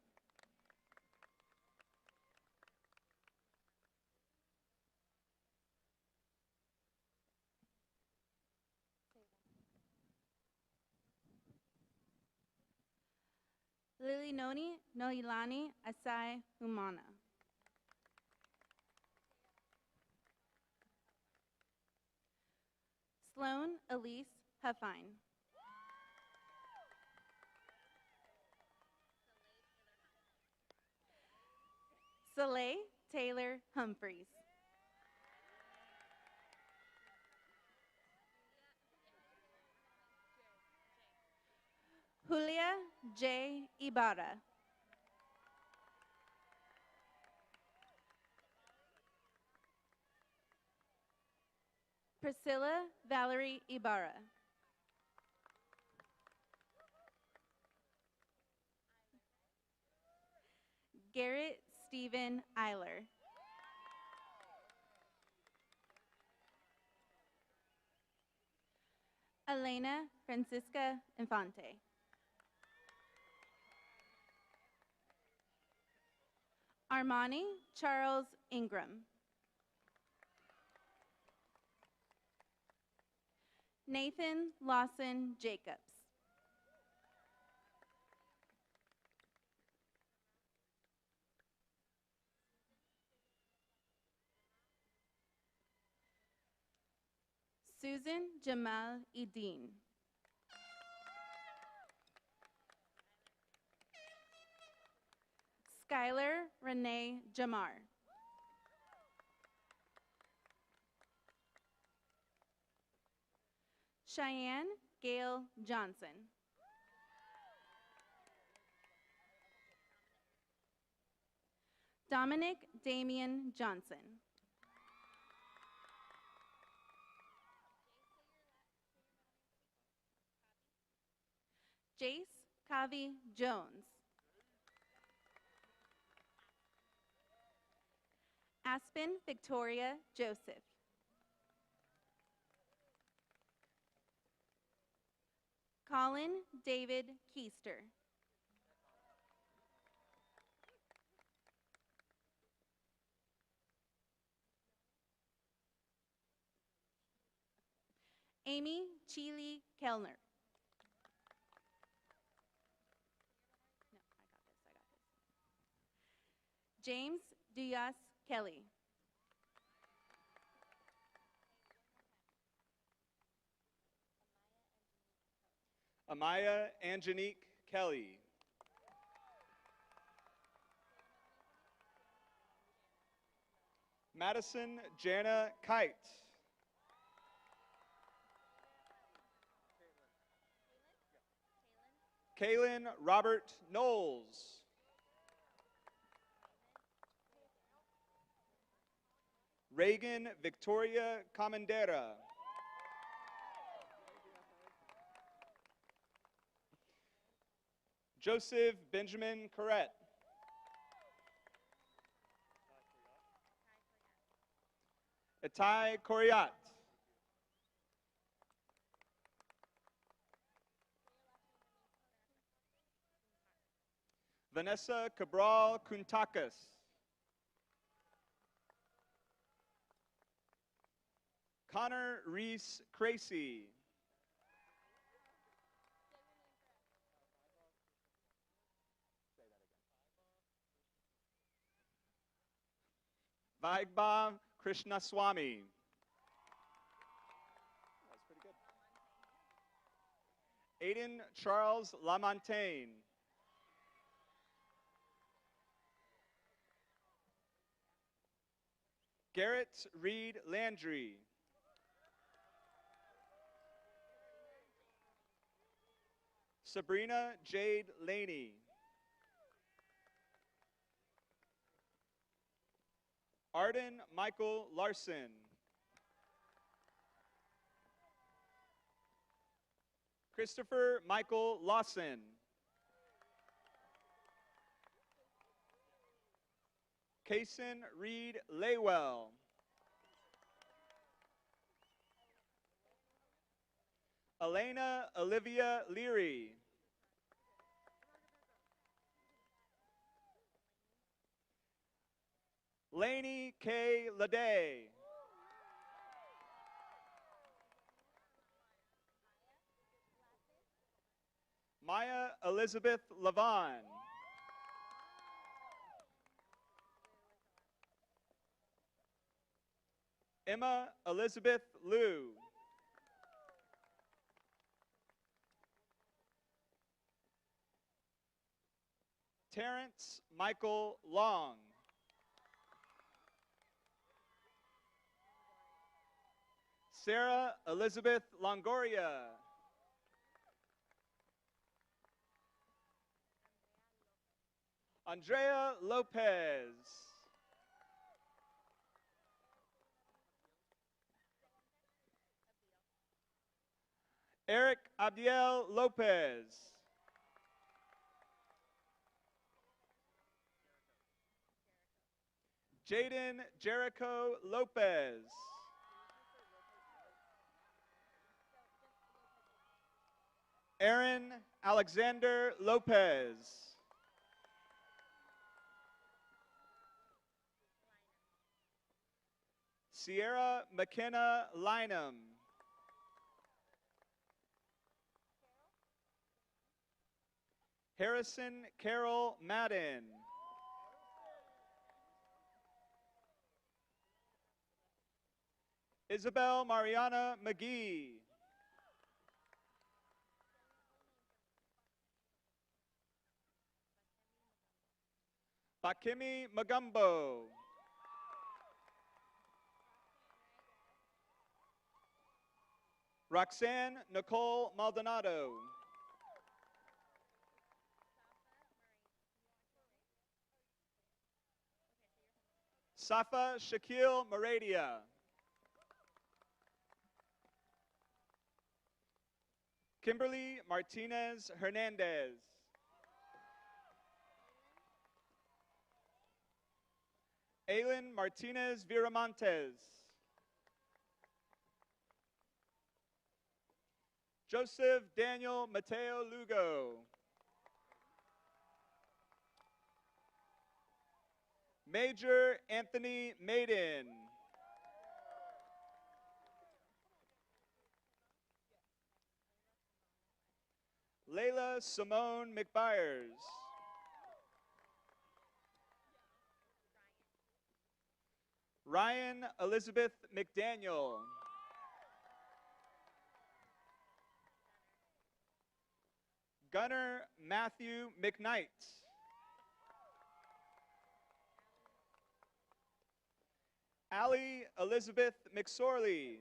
Lilinoni Noilani Asai Humana. Sloan Elise Huffine. Soleil Taylor Humphreys. Julia J. Ibarra. Priscilla Valerie Ibarra. Garrett Stephen Eiler. Elena Francisca Infante. Armani Charles Ingram. Nathan Lawson Jacobs. Susan Jamal Edeen. Skylar Renee Jamar. Cheyenne Gail Johnson. Dominic Damian Johnson. Jace Kavi Jones. Aspen Victoria Joseph. Colin David Keister. Amy Chili Kellner. No, I got this. James Diaz Kelly. Amaya Angenique Kelly. Madison Jana Kite. Kaylin Robert Knowles. Reagan Victoria Comandera. Joseph Benjamin Corrett. Itai Koriat. Vanessa Cabral Kuntakas. Connor Reese Cracy. Vaibhav Krishnaswamy. That's pretty good. Aiden Charles Lamontagne. Garrett Reed Landry. Sabrina Jade Laney. Arden Michael Larson. Christopher Michael Lawson. Kaysen Reed Laywell. Elena Olivia Leary. Lainey K. Lede. Maya Elizabeth Levon. Emma Elizabeth Liu. Terrence Michael Long. Sarah Elizabeth Longoria. Andrea Lopez. Eric Abdiel Lopez. Jaden Jericho Lopez. Aaron Alexander Lopez. Sierra McKenna Lynham. Harrison Carol Madden. Isabel Mariana McGee. Bakimi Magumbo. Roxanne Nicole Maldonado. Safa Shaquille Maradia. Kimberly Martinez Hernandez. Aylin Martinez Viramontes. Joseph Daniel Mateo Lugo. Major Anthony Maiden. Layla Simone McByers. Ryan Elizabeth McDaniel. Gunnar Matthew McKnight. Allie Elizabeth McSorley.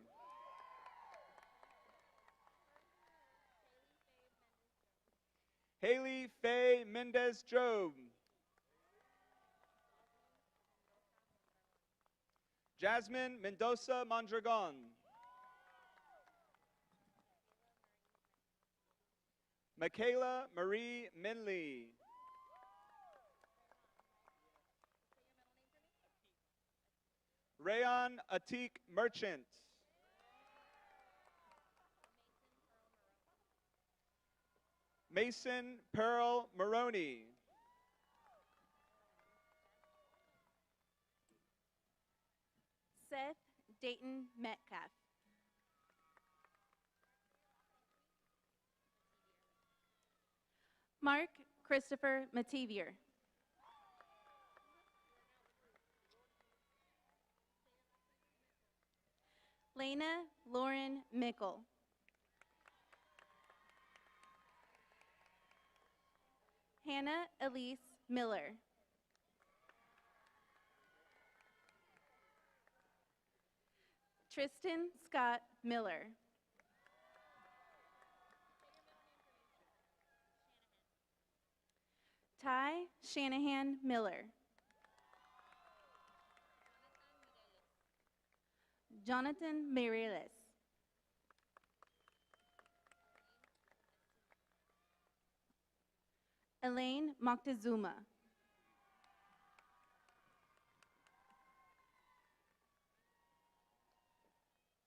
Haley Faye Mendez Job. Jasmine Mendoza Mondragon. Michaela Marie Minley. Rayon Atik Merchant. Mason Pearl Maroney. Seth Dayton Metcalf. Mark Christopher Mativier. Lena Lauren Mickle. Hannah Elise Miller. Tristan Scott Miller. Ty Shanahan Miller. Jonathan Mireles. Elaine Moctezuma.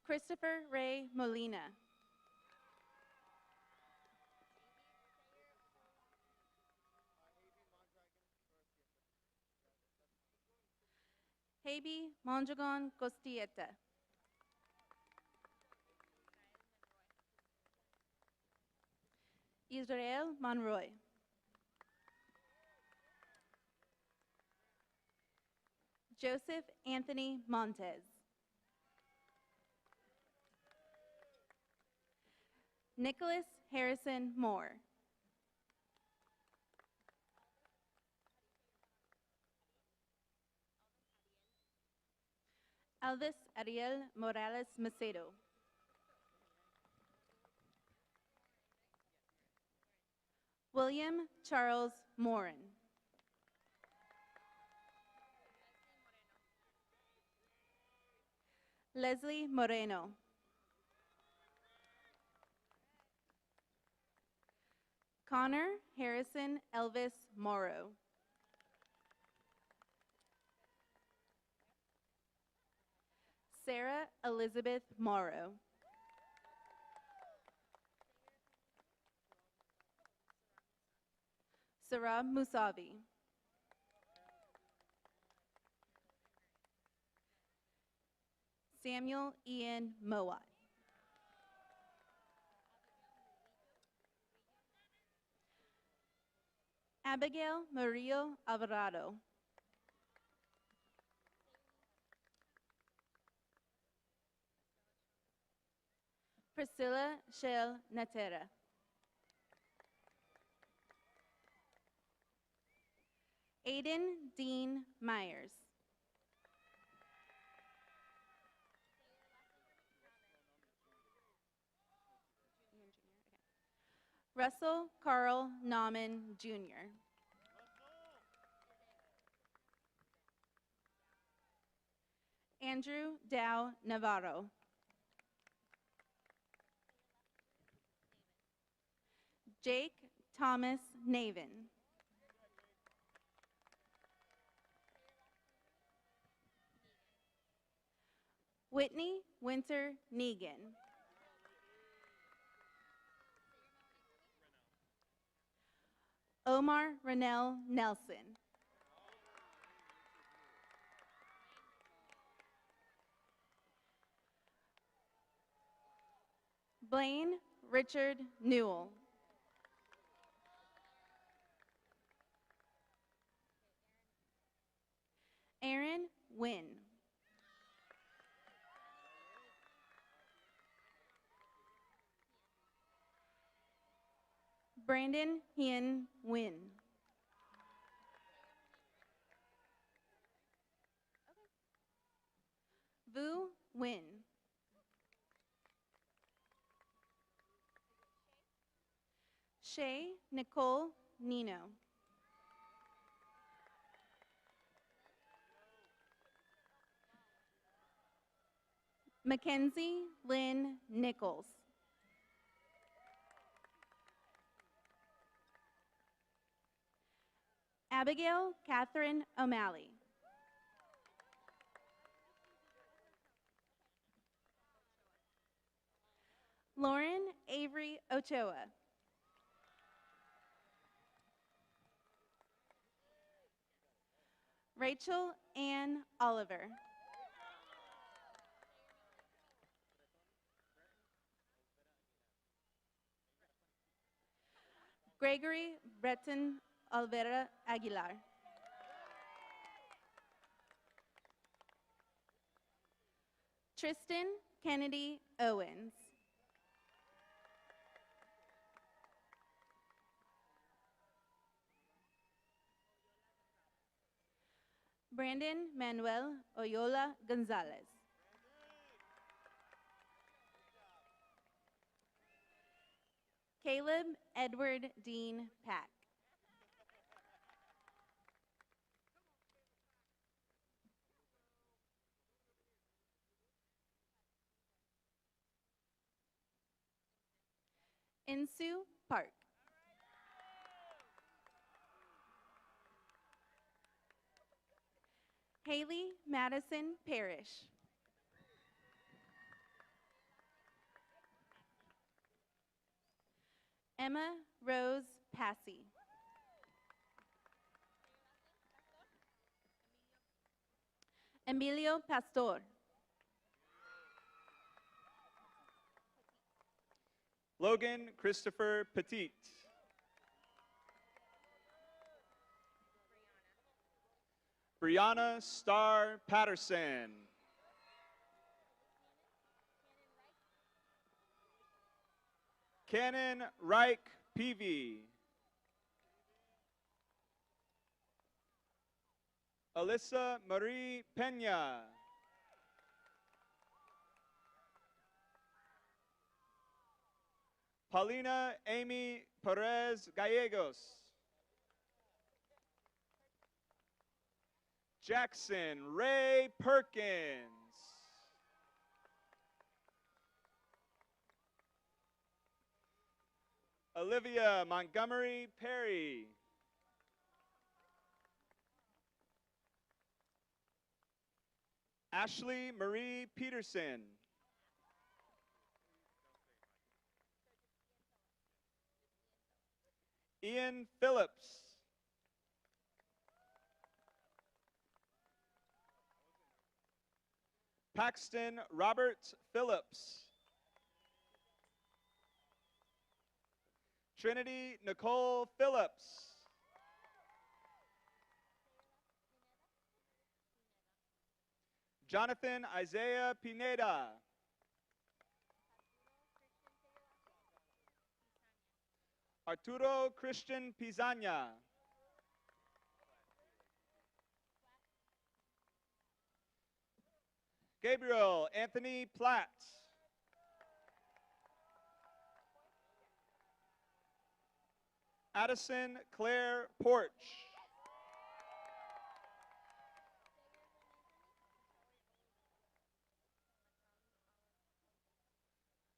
Christopher Ray Molina. Habi Mondragon Costieta. Israel Monroy. Joseph Anthony Montez. Nicholas Harrison Moore. Elvis Ariel Morales Macedo. William Charles Morin. Leslie Moreno. Connor Harrison Elvis Morrow. Sarah Elizabeth Morrow. Sarab Musavi. Samuel Ian Mowat. Abigail Murillo Alvarado. Priscilla Shell Natera. Aiden Dean Myers. Russell Carl Nauman Jr. Andrew Dow Navarro. Jake Thomas Navin. Whitney Winter Negan. Omar Renell Nelson. Blaine Richard Newell. Win. Brandon Hien Win. Vu Win. Shay Nicole Nino. Mackenzie Lynn Nichols. Abigail Catherine O'Malley. Lauren Avery Ochoa. Rachel Ann Oliver. Gregory Breton Olvera Aguilar. Tristan Kennedy Owens. Brandon Manuel Oyola Gonzalez. Caleb Edward Dean Pack. Insu Park. Haley Madison Parrish. Emma Rose Passy. Emilio Pastor. Logan Christopher Petit. Brianna Starr Patterson. Cannon Reich Peavy. Alyssa Marie Pena. Paulina Amy Perez Gallegos. Jackson Ray Perkins. Olivia Montgomery Perry. Ashley Marie Peterson. Ian Phillips. Paxton Robert Phillips. Trinity Nicole Phillips. Jonathan Isaiah Pineda. Arturo Christian Pizania. Gabriel Anthony Platt. Addison Claire Porch.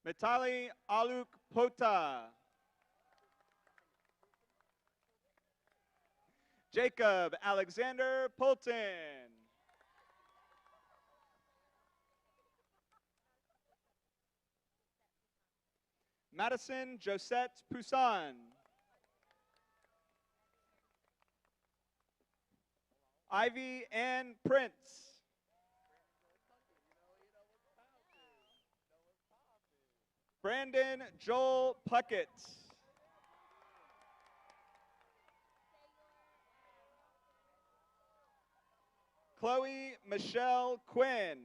Mitali Aluk Pota. Jacob Alexander Polton. Madison Josette Poussin. Ivy Ann Prince. Brandon Joel Puckett. Chloe Michelle Quinn.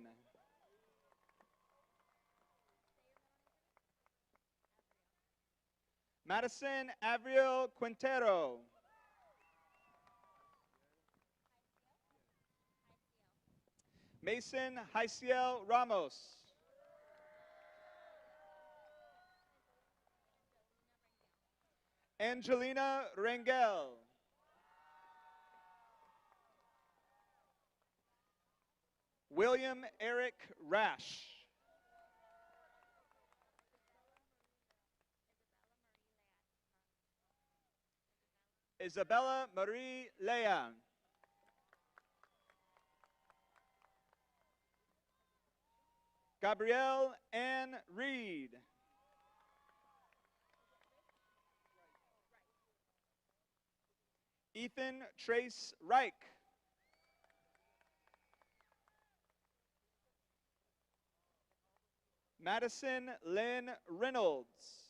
Madison Avril Quintero. Mason Jaiciel Ramos. Angelina Rangel. William Eric Rash. Isabella Marie Leon. Gabrielle Ann Reed. Ethan Trace Reich. Madison Lynn Reynolds.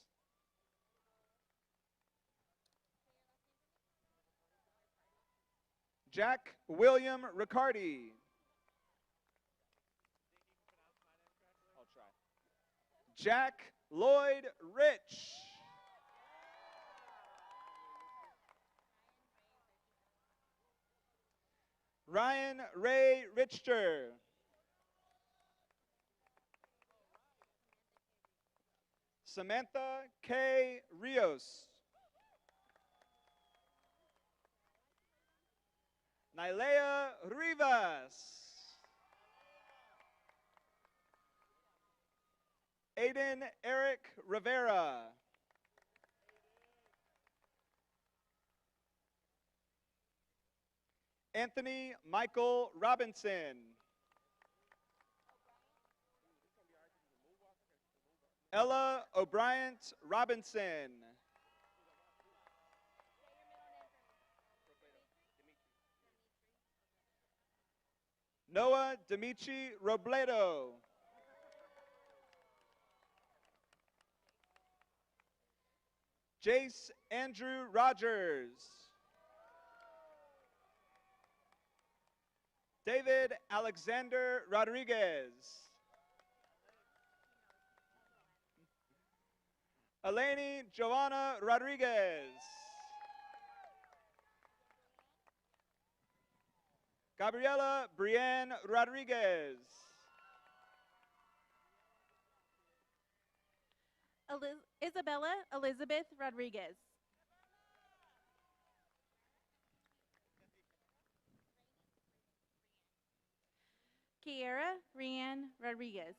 Jack William Riccardi. I'll try. Jack Lloyd Rich. Ryan Ray Richter. Samantha K. Rios. Nailea Rivas. Aiden Eric Rivera. Anthony Michael Robinson. Ella O'Brien Robinson. Noah Demichi Robledo. Jace Andrew Rogers. David Alexander Rodriguez. Eleni Joanna Rodriguez. Gabriela Brienne Rodriguez. Isabella Elizabeth Rodriguez. Kiera Rianne Rodriguez.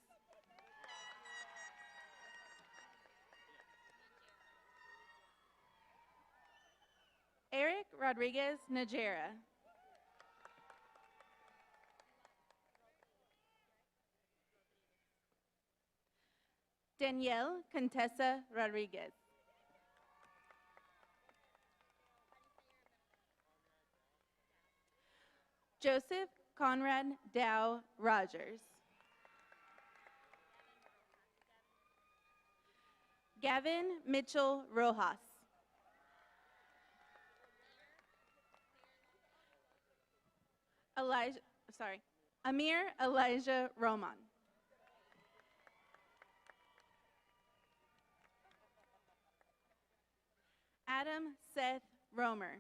Eric Rodriguez Najera. Danielle Contessa Rodriguez. Joseph Conrad Dow Rogers. Gavin Mitchell Rojas. Amir Elijah Roman. Adam Seth Romer.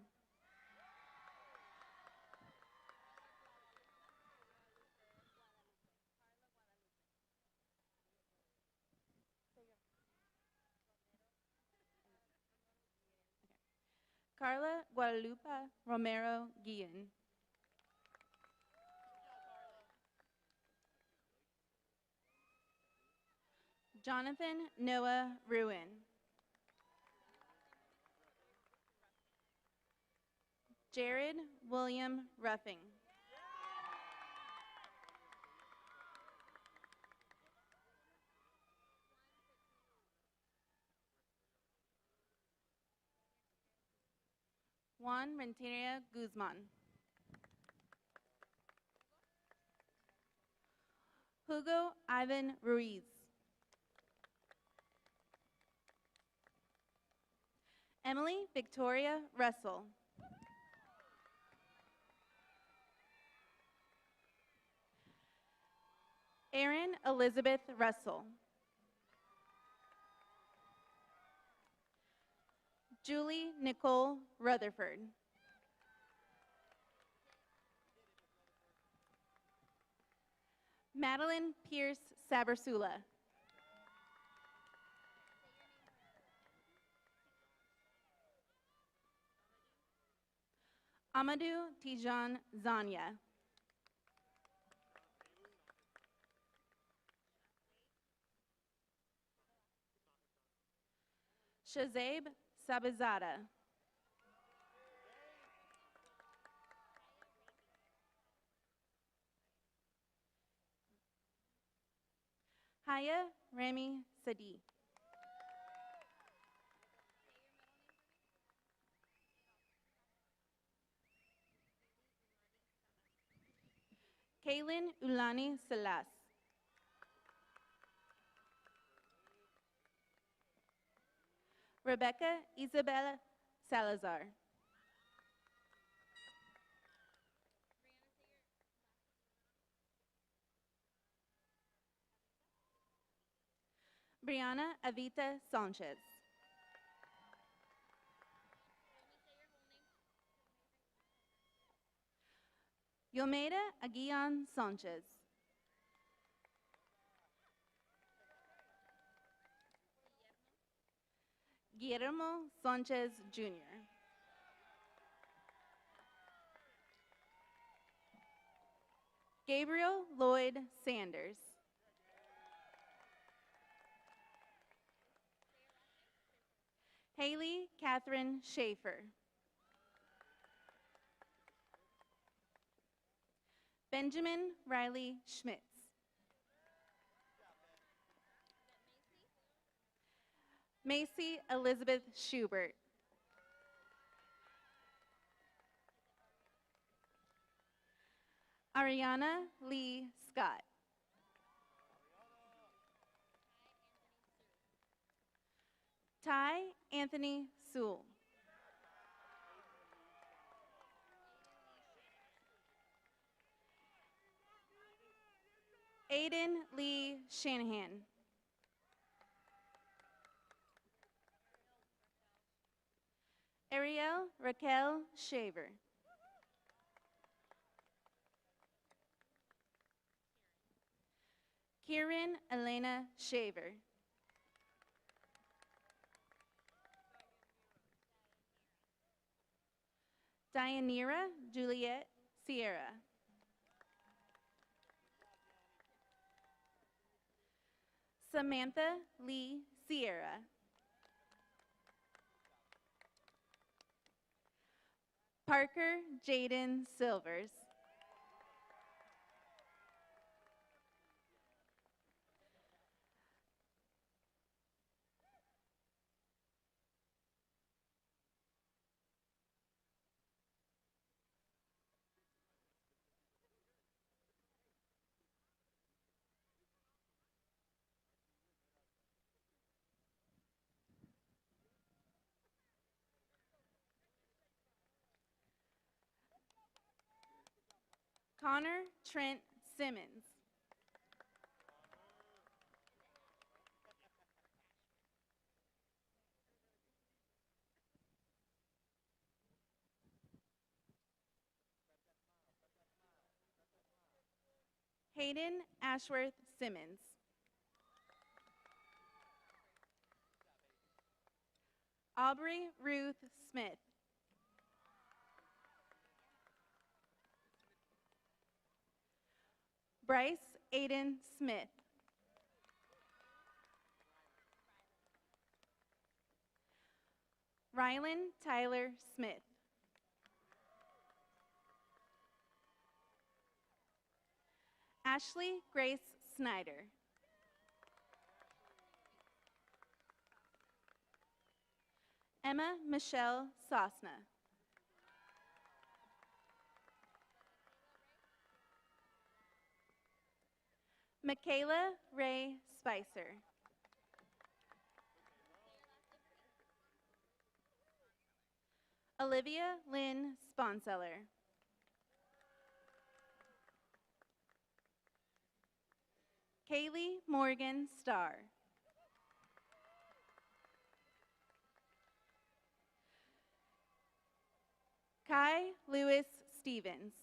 Carla Guadalupe Romero Guillen. Jonathan Noah Ruin. Jared William Ruffing. Juan Renteria Guzman. Hugo Ivan Ruiz. Emily Victoria Russell. Erin Elizabeth Russell. Julie Nicole Rutherford. Madeline Pierce Sabersula. Amadou Tijan Zanya. Shazaib Sabizada. Haya Remy Sadi. Kaylin Ulani Salas. Rebecca Isabella Salazar. Brianna Avita Sanchez. Yomeda Aguian Sanchez. Guillermo Sanchez Jr. Gabriel Lloyd Sanders. Haley Catherine Schaefer. Benjamin Riley Schmitz. Macy Elizabeth Schubert. Ariana Lee Scott. Ty Anthony Sewell. Aiden Lee Shanahan. Ariel Raquel Shaver. Kieran Elena Shaver. Dianira Juliet Sierra. Samantha Lee Sierra. Parker Jaden Silvers. Connor Trent Simmons. Hayden Ashworth Simmons. Aubrey Ruth Smith. Bryce Aiden Smith. Rylan Tyler Smith. Ashley Grace Snyder. Emma Michelle Sosna. Michaela Ray Spicer. Olivia Lynn Sponseller. Kaylee Morgan Starr. Kai Lewis Stevens.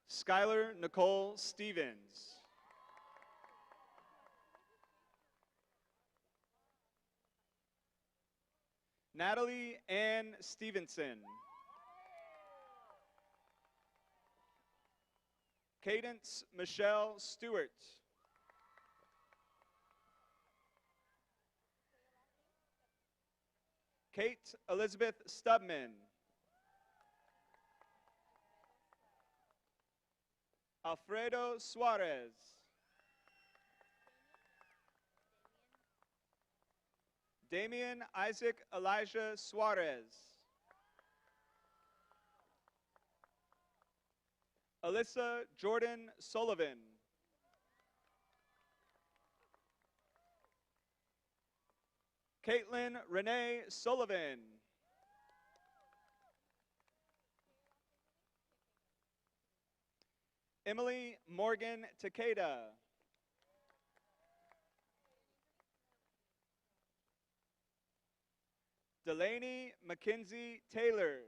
Skylar Nicole Stevens. Natalie Ann Stevenson. Cadence Michelle Stewart. Kate Elizabeth Stubman. Alfredo Suarez. Damian Isaac Elijah Suarez. Alyssa Jordan Sullivan. Caitlin Renee Sullivan. Emily Morgan Takeda. Delaney Mackenzie Taylor.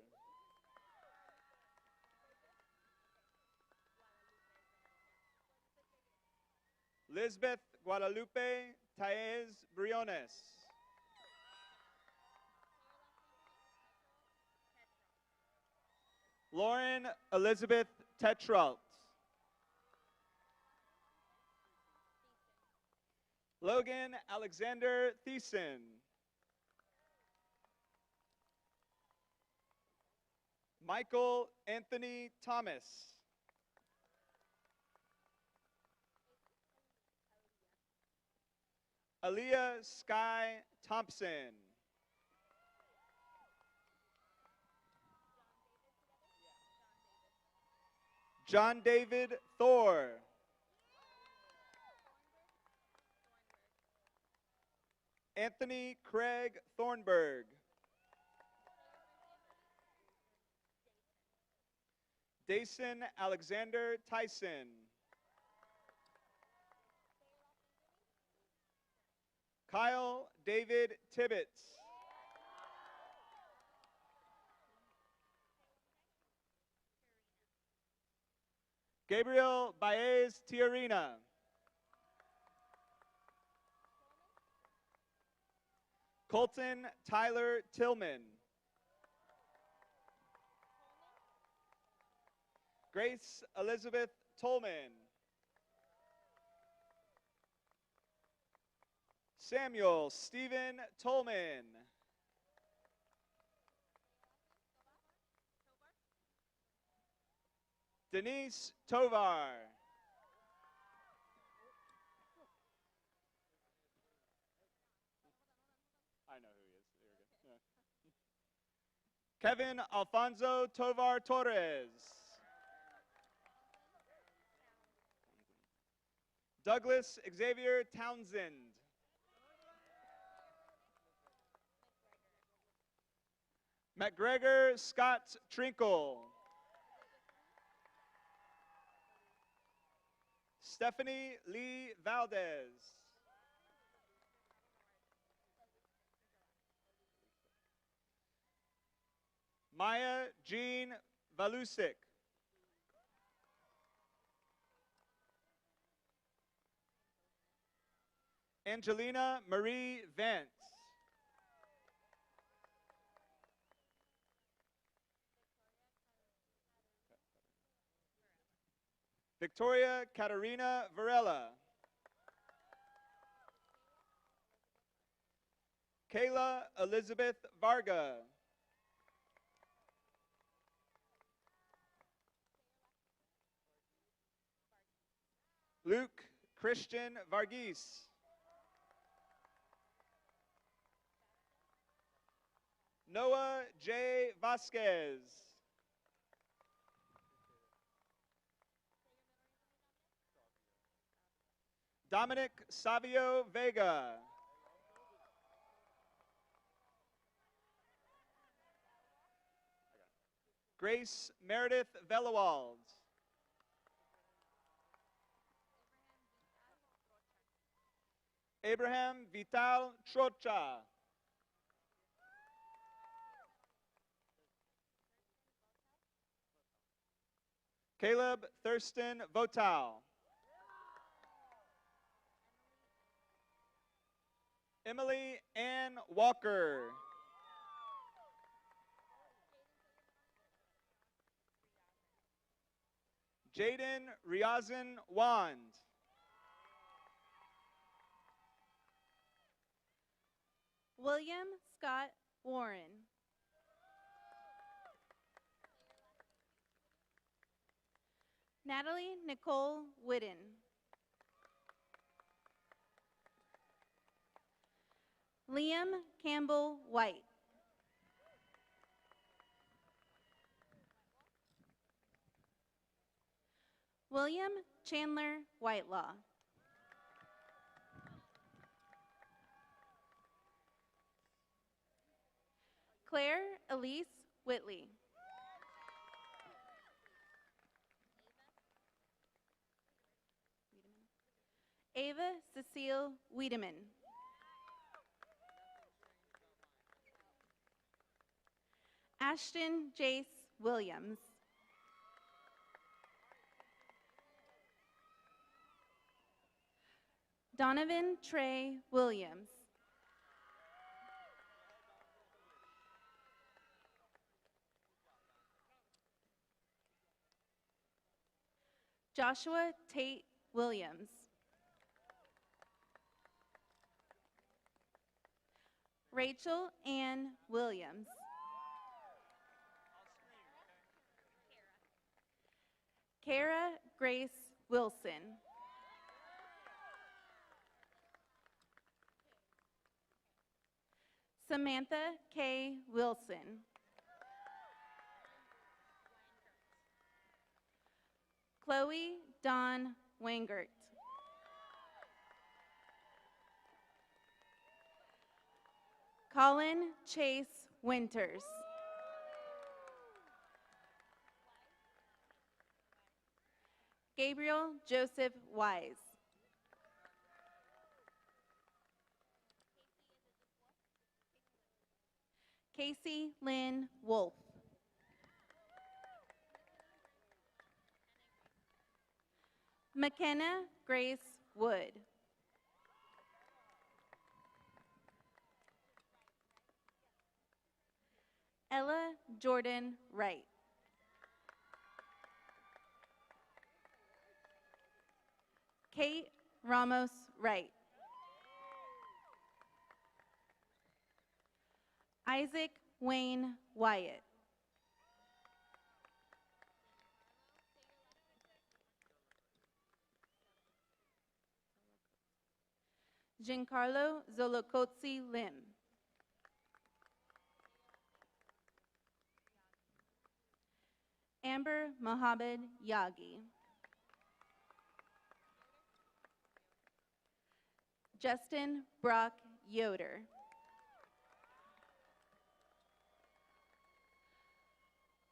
Lisbeth Guadalupe Taez Briones. Lauren Elizabeth Tetrault. Logan Alexander Thiessen. Michael Anthony Thomas. Aaliyah Sky Thompson. John David Thor. Anthony Craig Thornburg. Dason Alexander Tyson. Kyle David Tibbetts. Gabriel Baez Tiarina. Colton Tyler Tillman. Grace Elizabeth Tolman. Samuel Stephen Tolman. Denise Tovar. I know who he is. There we go. Yeah. Kevin Alfonso Tovar Torres. Douglas Xavier Townsend. McGregor Scott Trinkle. Stephanie Lee Valdez. Maya Jean Valusik. Angelina Marie Vance. Victoria Katarina Varela. Kayla Elizabeth Varga. Luke Christian Varghese. Noah J. Vasquez. Dominic Savio Vega. Grace Meredith Velawald. Abraham Vital Trocha. Caleb Thurston Votal. Emily Ann Walker. Jaden Riazan Wand. William Scott Warren. Natalie Nicole Whitten. Liam Campbell White. William Chandler Whitelaw. Claire Elise Whitley. Ava Cecile Wiedemann. Ashton Jace Williams. Donovan Trey Williams. Joshua Tate Williams. Rachel Ann Williams. Kara Grace Wilson. Samantha K. Wilson. Chloe Dawn Wangert. Colin Chase Winters. Gabriel Joseph Wise. Casey Lynn Wolf. McKenna Grace Wood. Ella Jordan Wright. Kate Ramos Wright. Isaac Wayne Wyatt. Giancarlo Zolokotsi Lim. Amber Mohammed Yagi. Justin Brock Yoder.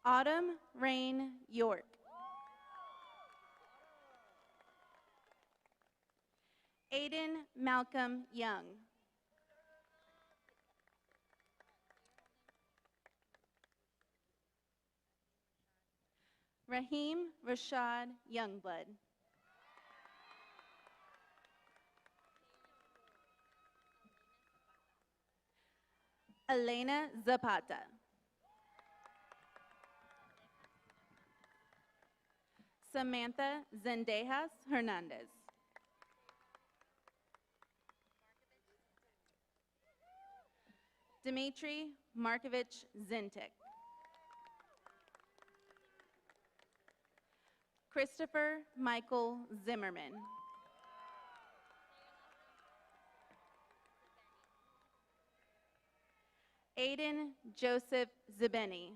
Autumn Rain York. Aiden Malcolm Young. Raheem Rashad Youngblood. Elena Zapata. Samantha Zendejas Hernandez. Dmitry Markovich Zintik. Christopher Michael Zimmerman. Aiden Joseph Zibeni.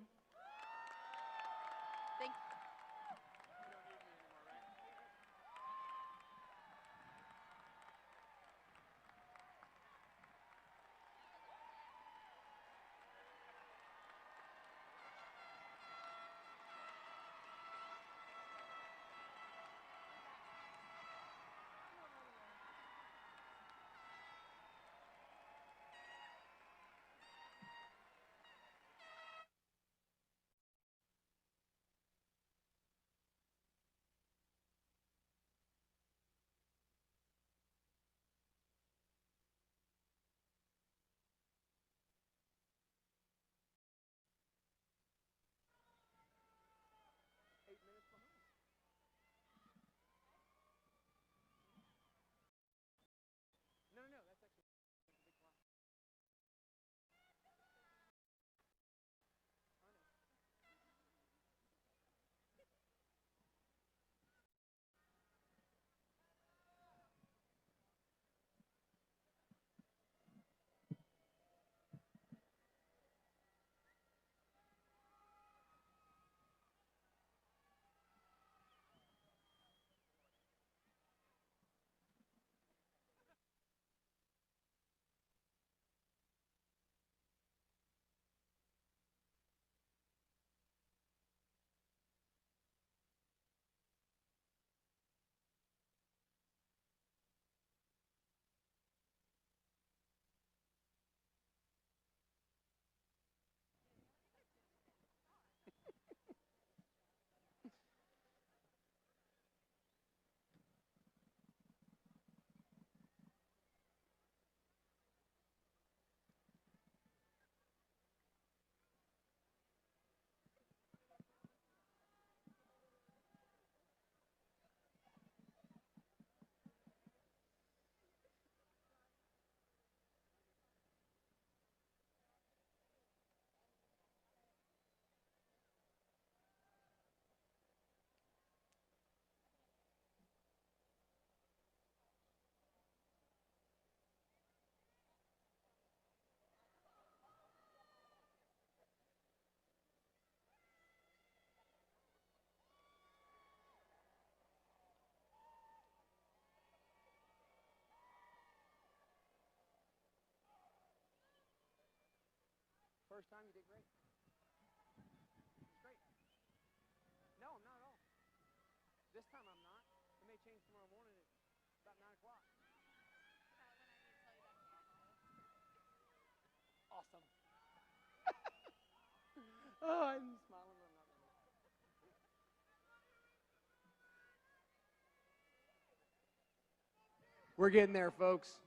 first time, you did great. It was great. No, I'm not at all. This time I'm not. It may change tomorrow morning at about 9 o'clock. Awesome. Oh, I'm smiling, but I'm not really. We're getting there, folks.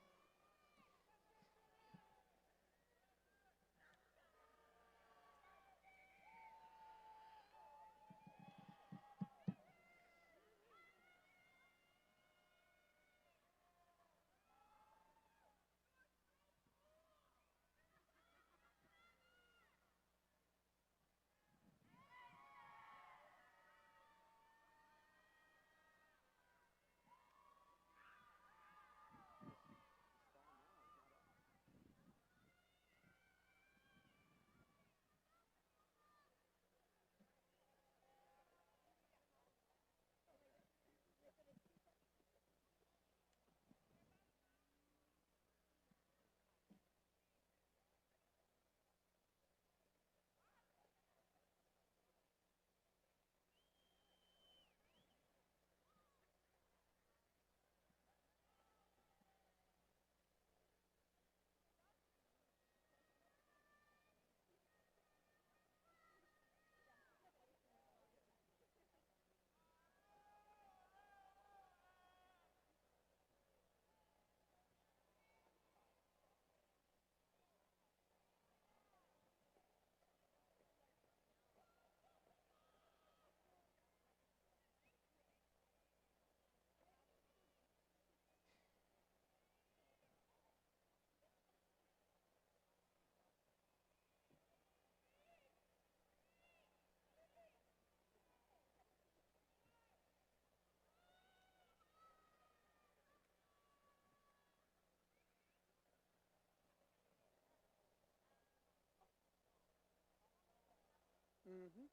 Mm-hmm.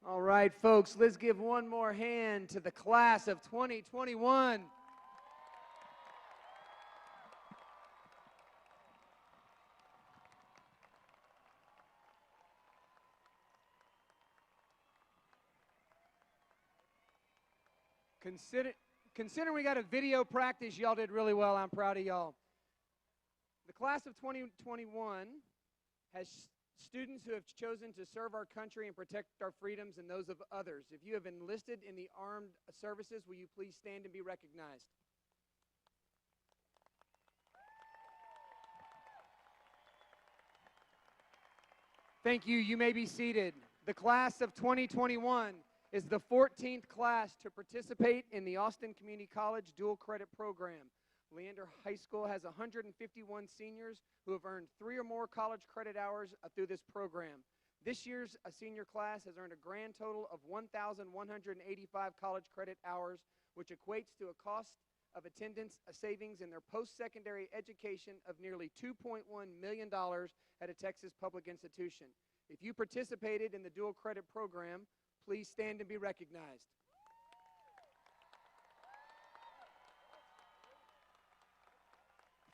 All right, folks, let's give one more hand to the class of 2021. Considering we got a video practice, y'all did really well. I'm proud of y'all. The class of 2021 has students who have chosen to serve our country and protect our freedoms and those of others. If you have enlisted in the armed services, will you please stand and be recognized? Thank you. You may be seated. The class of 2021 is the 14th class to participate in the Austin Community College dual credit program. Leander High School has 151 seniors who have earned 3 or more college credit hours through this program. This year's senior class has earned a grand total of 1,185 college credit hours, which equates to a cost of attendance savings in their post-secondary education of nearly $2.1 million at a Texas public institution. If you participated in the dual credit program, please stand and be recognized.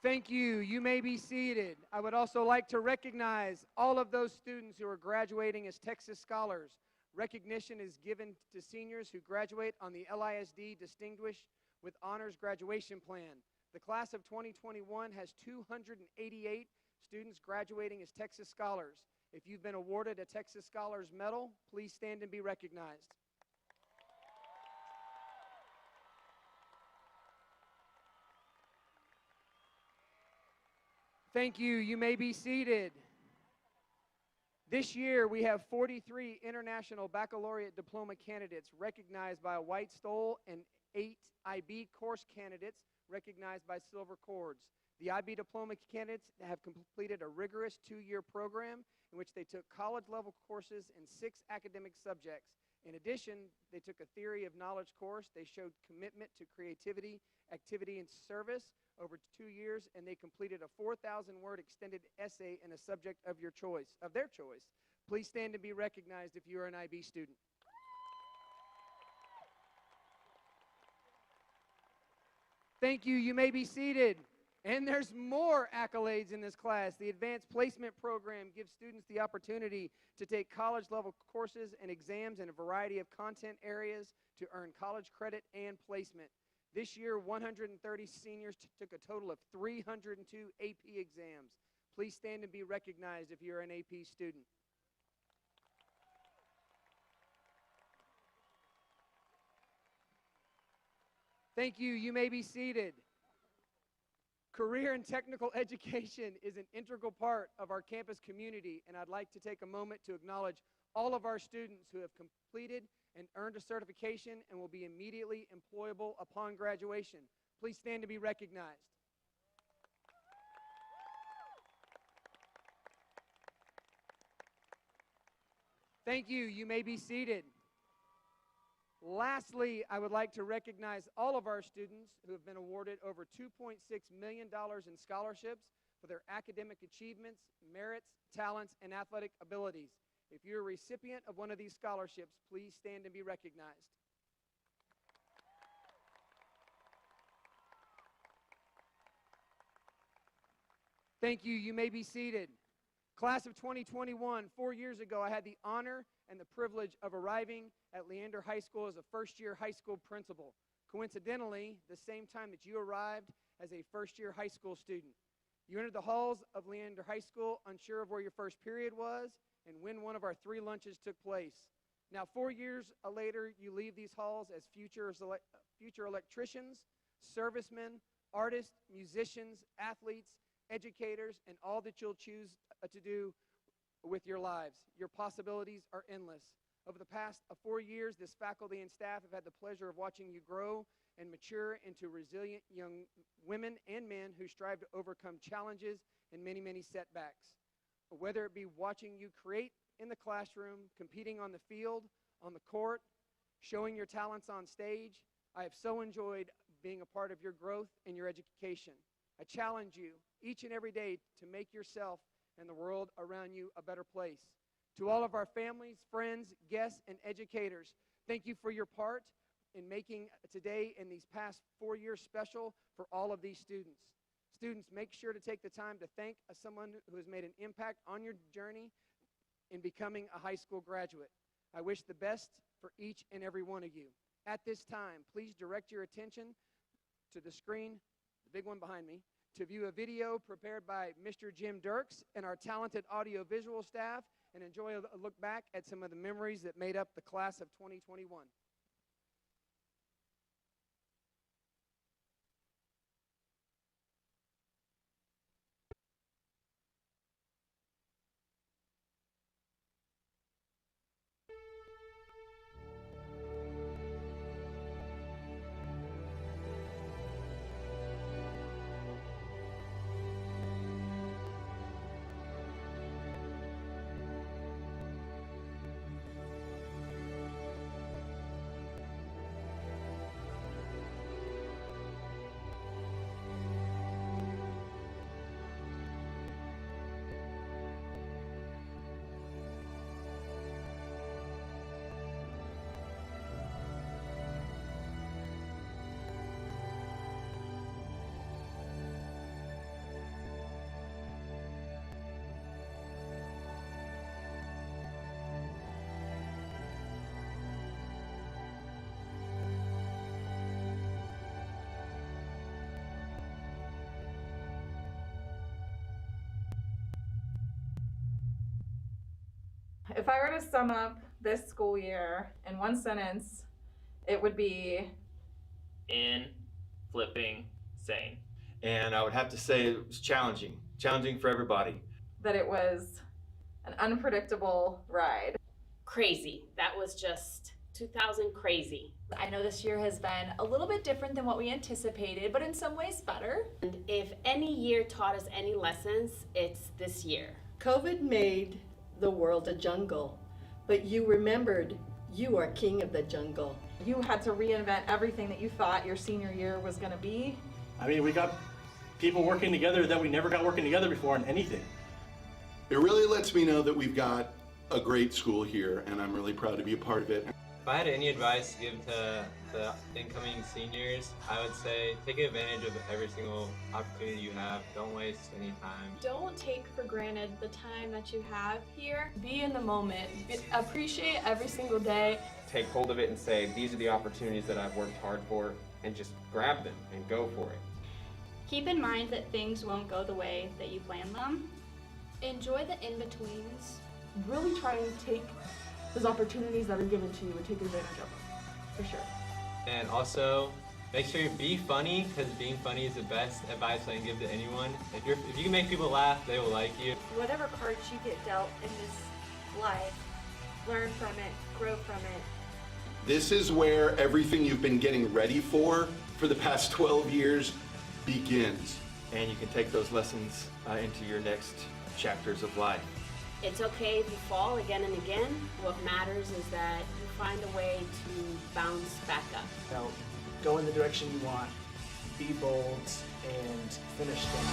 Thank you. You may be seated. I would also like to recognize all of those students who are graduating as Texas Scholars. Recognition is given to seniors who graduate on the LISD Distinguished with Honors Graduation Plan. The class of 2021 has 288 students graduating as Texas Scholars. If you've been awarded a Texas Scholars Medal, please stand and be recognized. Thank you. You may be seated. This year, we have 43 International Baccalaureate Diploma candidates recognized by a white stole and 8 IB course candidates recognized by silver cords. The IB diploma candidates have completed a rigorous 2-year program in which they took college-level courses in 6 academic subjects. In addition, they took a theory of knowledge course. They showed commitment to creativity, activity, and service over 2 years, and they completed a 4,000-word extended essay in a subject of their choice. Please stand and be recognized if you are an IB student. Thank you. You may be seated. And there's more accolades in this class. The Advanced Placement Program gives students the opportunity to take college-level courses and exams in a variety of content areas to earn college credit and placement. This year, 130 seniors took a total of 302 AP exams. Please stand and be recognized if you're an AP student. Thank you. You may be seated. Career and technical education is an integral part of our campus community, and I'd like to take a moment to acknowledge all of our students who have completed and earned a certification and will be immediately employable upon graduation. Please stand to be recognized. Thank you. You may be seated. Lastly, I would like to recognize all of our students who have been awarded over $2.6 million in scholarships for their academic achievements, merits, talents, and athletic abilities. If you're a recipient of one of these scholarships, please stand and be recognized. Thank you. You may be seated. Class of 2021, 4 years ago, I had the honor and the privilege of arriving at Leander High School as a first-year high school principal. Coincidentally, the same time that you arrived as a first-year high school student. You entered the halls of Leander High School unsure of where your first period was and when one of our 3 lunches took place. Now, 4 years later, you leave these halls as future electricians, servicemen, artists, musicians, athletes, educators, and all that you'll choose to do with your lives. Your possibilities are endless. Over the past 4 years, this faculty and staff have had the pleasure of watching you grow and mature into resilient young women and men who strive to overcome challenges and many, many setbacks. Whether it be watching you create in the classroom, competing on the field, on the court, showing your talents on stage, I have so enjoyed being a part of your growth and your education. I challenge you each and every day to make yourself and the world around you a better place. To all of our families, friends, guests, and educators, thank you for your part in making today and these past 4 years special for all of these students. Students, make sure to take the time to thank someone who has made an impact on your journey in becoming a high school graduate. I wish the best for each and every one of you. At this time, please direct your attention to the screen, the big one behind me, to view a video prepared by Mr. Jim Dirks and our talented audio-visual staff, and enjoy a look back at some of the memories that made up the class of 2021. If I were to sum up this school year in one sentence, it would be in flipping sane. And I would have to say it was challenging for everybody. that it was an unpredictable ride. Crazy. That was just 2000 crazy. I know this year has been a little bit different than what we anticipated, but in some ways better. And if any year taught us any lessons, it's this year. COVID made the world a jungle, but you remembered you are king of the jungle. You had to reinvent everything that you thought your senior year was going to be. I mean, we got people working together that we never got working together before on anything. It really lets me know that we've got a great school here, and I'm really proud to be a part of it. If I had any advice to give to the incoming seniors, I would say take advantage of every single opportunity you have. Don't waste any time. Don't take for granted the time that you have here. Be in the moment. Appreciate every single day. Take hold of it and say, these are the opportunities that I've worked hard for, and just grab them and go for it. Keep in mind that things won't go the way that you planned them. Enjoy the in-betweens. Really try and take those opportunities that are given to you and take advantage of them, for sure. And also, make sure you be funny, because being funny is the best advice I can give to anyone. If you can make people laugh, they will like you. Whatever cards you get dealt in this life, learn from it, grow from it. This is where everything you've been getting ready for the past 12 years begins. And you can take those lessons into your next chapters of life. It's okay if you fall again and again. What matters is that you find a way to bounce back up. Now, go in the direction you want, be bold, and finish strong.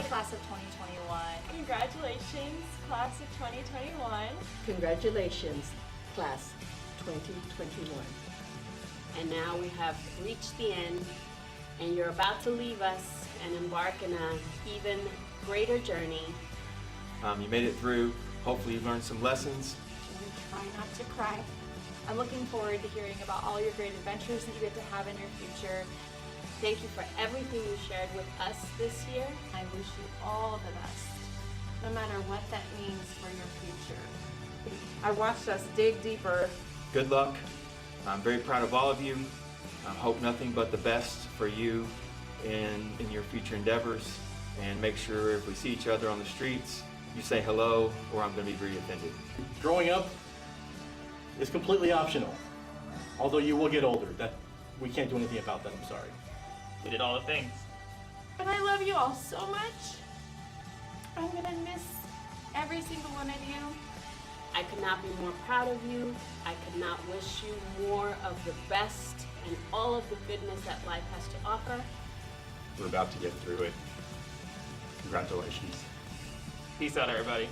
Class of 2021. Congratulations, class of 2021. Congratulations, class 2021. And now we have reached the end, and you're about to leave us and embark in an even greater journey. You made it through. Hopefully you've learned some lessons. And try not to cry. I'm looking forward to hearing about all your great adventures that you get to have in your future. Thank you for everything you shared with us this year. I wish you all the best, no matter what that means for your future. I watched us dig deeper. Good luck. I'm very proud of all of you. I hope nothing but the best for you in your future endeavors. And make sure if we see each other on the streets, you say hello, or I'm going to be very offended. Growing up is completely optional. Although you will get older. That we can't do anything about that, I'm sorry. We did all the things. And I love you all so much. I'm gonna miss every single one of you. I could not be more proud of you. I could not wish you more of the best and all of the goodness that life has to offer. We're about to get through it. Congratulations. Peace out, everybody.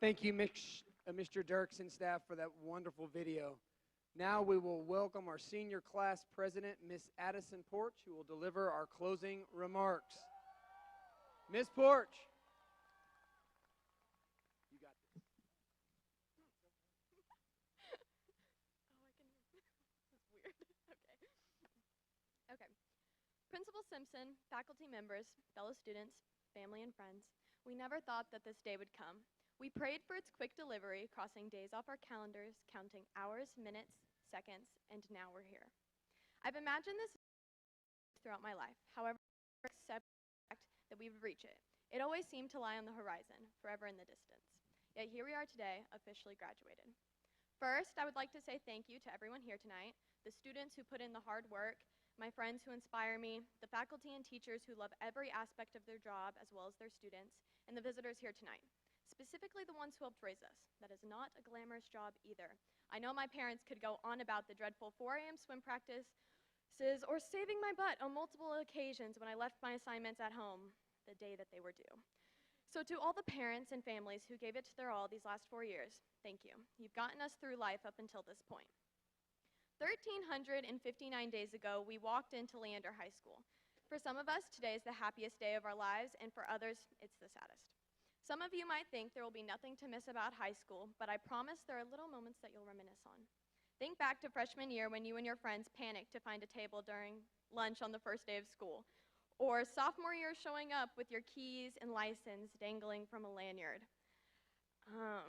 Thank you, Mr. Dirks and staff, for that wonderful video. Now we will welcome our senior class president, Miss Addison Porch, who will deliver our closing remarks. Miss Porch. You got this. Simpson, faculty members, fellow students, family, and friends, we never thought that this day would come. We prayed for its quick delivery, crossing days off our calendars, counting hours, minutes, seconds, and now we're here. I've imagined this throughout my life, however, except that we would reach it. It always seemed to lie on the horizon, forever in the distance. Yet here we are today, officially graduated. First, I would like to say thank you to everyone here tonight, the students who put in the hard work, my friends who inspire me, the faculty and teachers who love every aspect of their job as well as their students, and the visitors here tonight. Specifically the ones who helped raise us. That is not a glamorous job either. I know my parents could go on about the dreadful 4 a.m. swim practices or saving my butt on multiple occasions when I left my assignments at home the day that they were due. So to all the parents and families who gave it their all these last 4 years, thank you. You've gotten us through life up until this point. 1,359 days ago, we walked into Leander High School. For some of us, today is the happiest day of our lives, and for others, it's the saddest. Some of you might think there will be nothing to miss about high school, but I promise there are little moments that you'll reminisce on. Think back to freshman year when you and your friends panicked to find a table during lunch on the first day of school, or sophomore year showing up with your keys and license dangling from a lanyard. Oh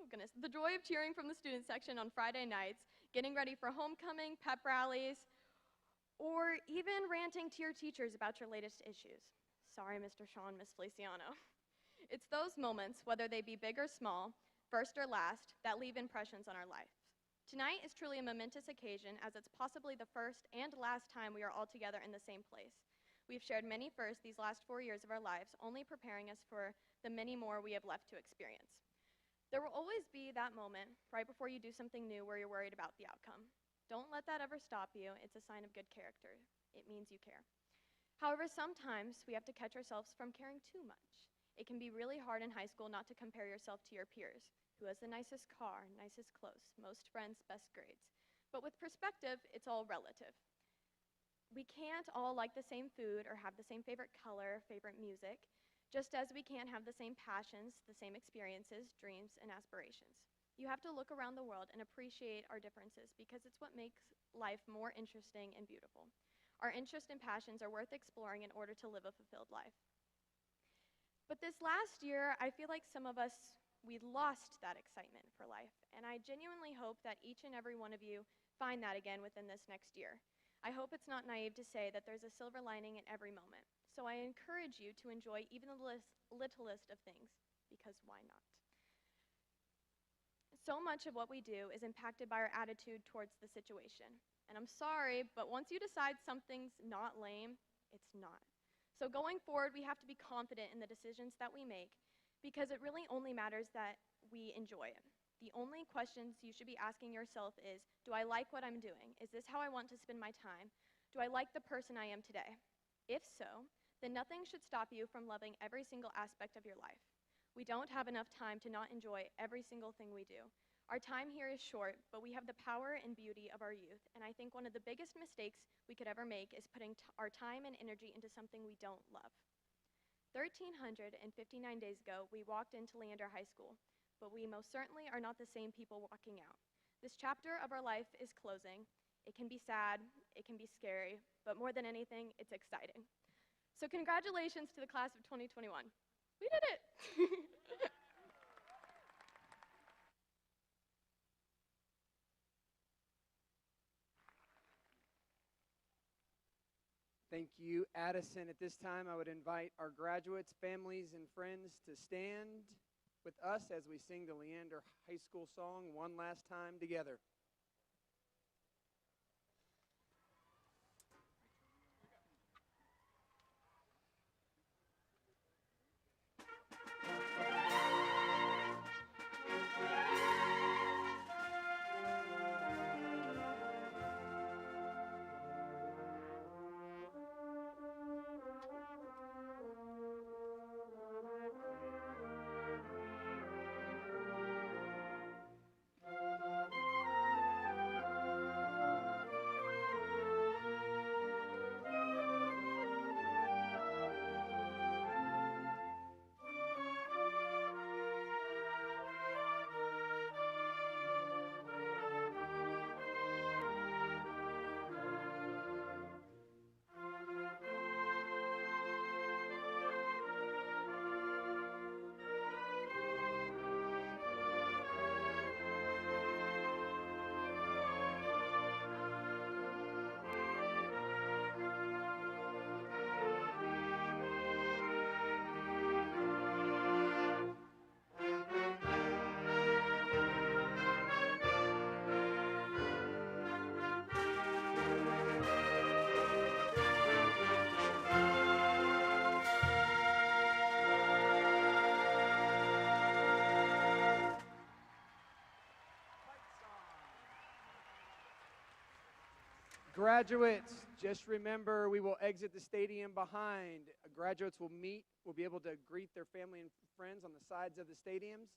goodness, the joy of cheering from the student section on Friday nights, getting ready for homecoming, pep rallies, or even ranting to your teachers about your latest issues. Sorry, Mr. Sean, Miss Feliciano. It's those moments, whether they be big or small, first or last, that leave impressions on our life. Tonight is truly a momentous occasion, as it's possibly the first and last time we are all together in the same place. We've shared many firsts these last 4 years of our lives, only preparing us for the many more we have left to experience. There will always be that moment right before you do something new where you're worried about the outcome. Don't let that ever stop you. It's a sign of good character. It means you care. However, sometimes we have to catch ourselves from caring too much. It can be really hard in high school not to compare yourself to your peers. Who has the nicest car, nicest clothes, most friends, best grades. But with perspective, it's all relative. We can't all like the same food or have the same favorite color, favorite music, just as we can't have the same passions, the same experiences, dreams, and aspirations. You have to look around the world and appreciate our differences because it's what makes life more interesting and beautiful. Our interests and passions are worth exploring in order to live a fulfilled life. But this last year, I feel like some of us, we lost that excitement for life, and I genuinely hope that each and every one of you find that again within this next year. I hope it's not naive to say that there's a silver lining in every moment. So I encourage you to enjoy even the littlest of things, because why not? So much of what we do is impacted by our attitude towards the situation. And I'm sorry, but once you decide something's not lame, it's not. So going forward, we have to be confident in the decisions that we make, because it really only matters that we enjoy it. The only questions you should be asking yourself is, do I like what I'm doing? Is this how I want to spend my time? Do I like the person I am today? If so, then nothing should stop you from loving every single aspect of your life. We don't have enough time to not enjoy every single thing we do. Our time here is short, but we have the power and beauty of our youth, and I think one of the biggest mistakes we could ever make is putting our time and energy into something we don't love. 1,359 days ago, we walked into Leander High School, but we most certainly are not the same people walking out. This chapter of our life is closing. It can be sad, it can be scary, but more than anything, it's exciting. So congratulations to the class of 2021. We did it! Thank you, Addison. At this time, I would invite our graduates, families, and friends to stand with us as we sing the Leander High School song one last time together. Graduates, just remember we will exit the stadium behind. Graduates will be able to greet their family and friends on the sides of the stadiums.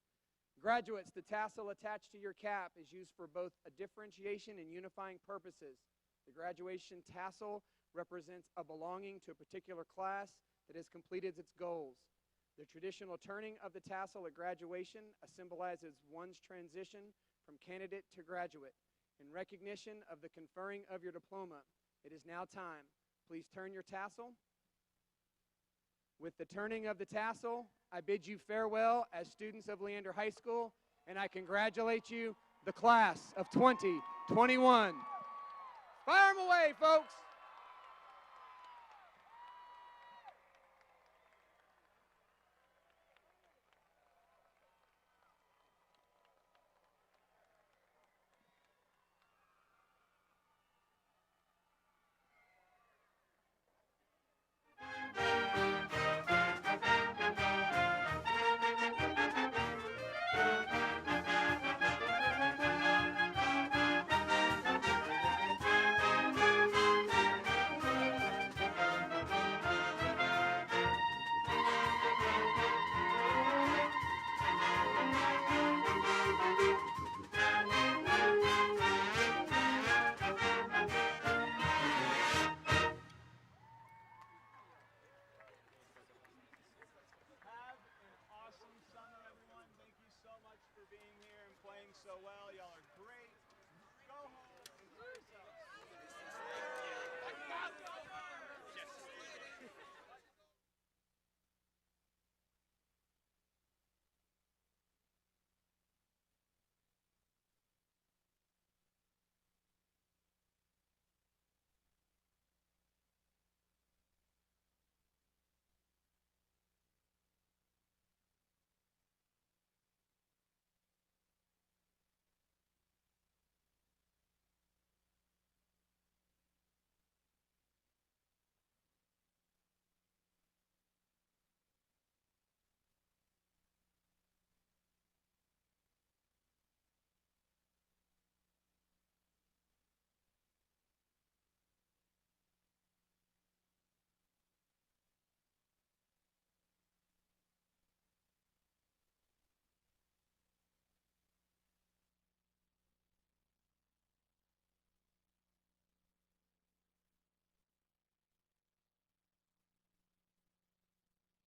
Graduates, the tassel attached to your cap is used for both a differentiation and unifying purposes. The graduation tassel represents a belonging to a particular class that has completed its goals. The traditional turning of the tassel at graduation symbolizes one's transition from candidate to graduate. In recognition of the conferring of your diploma, it is now time. Please turn your tassel. With the turning of the tassel, I bid you farewell as students of Leander High School, and I congratulate you, the class of 2021. Fire them away, folks!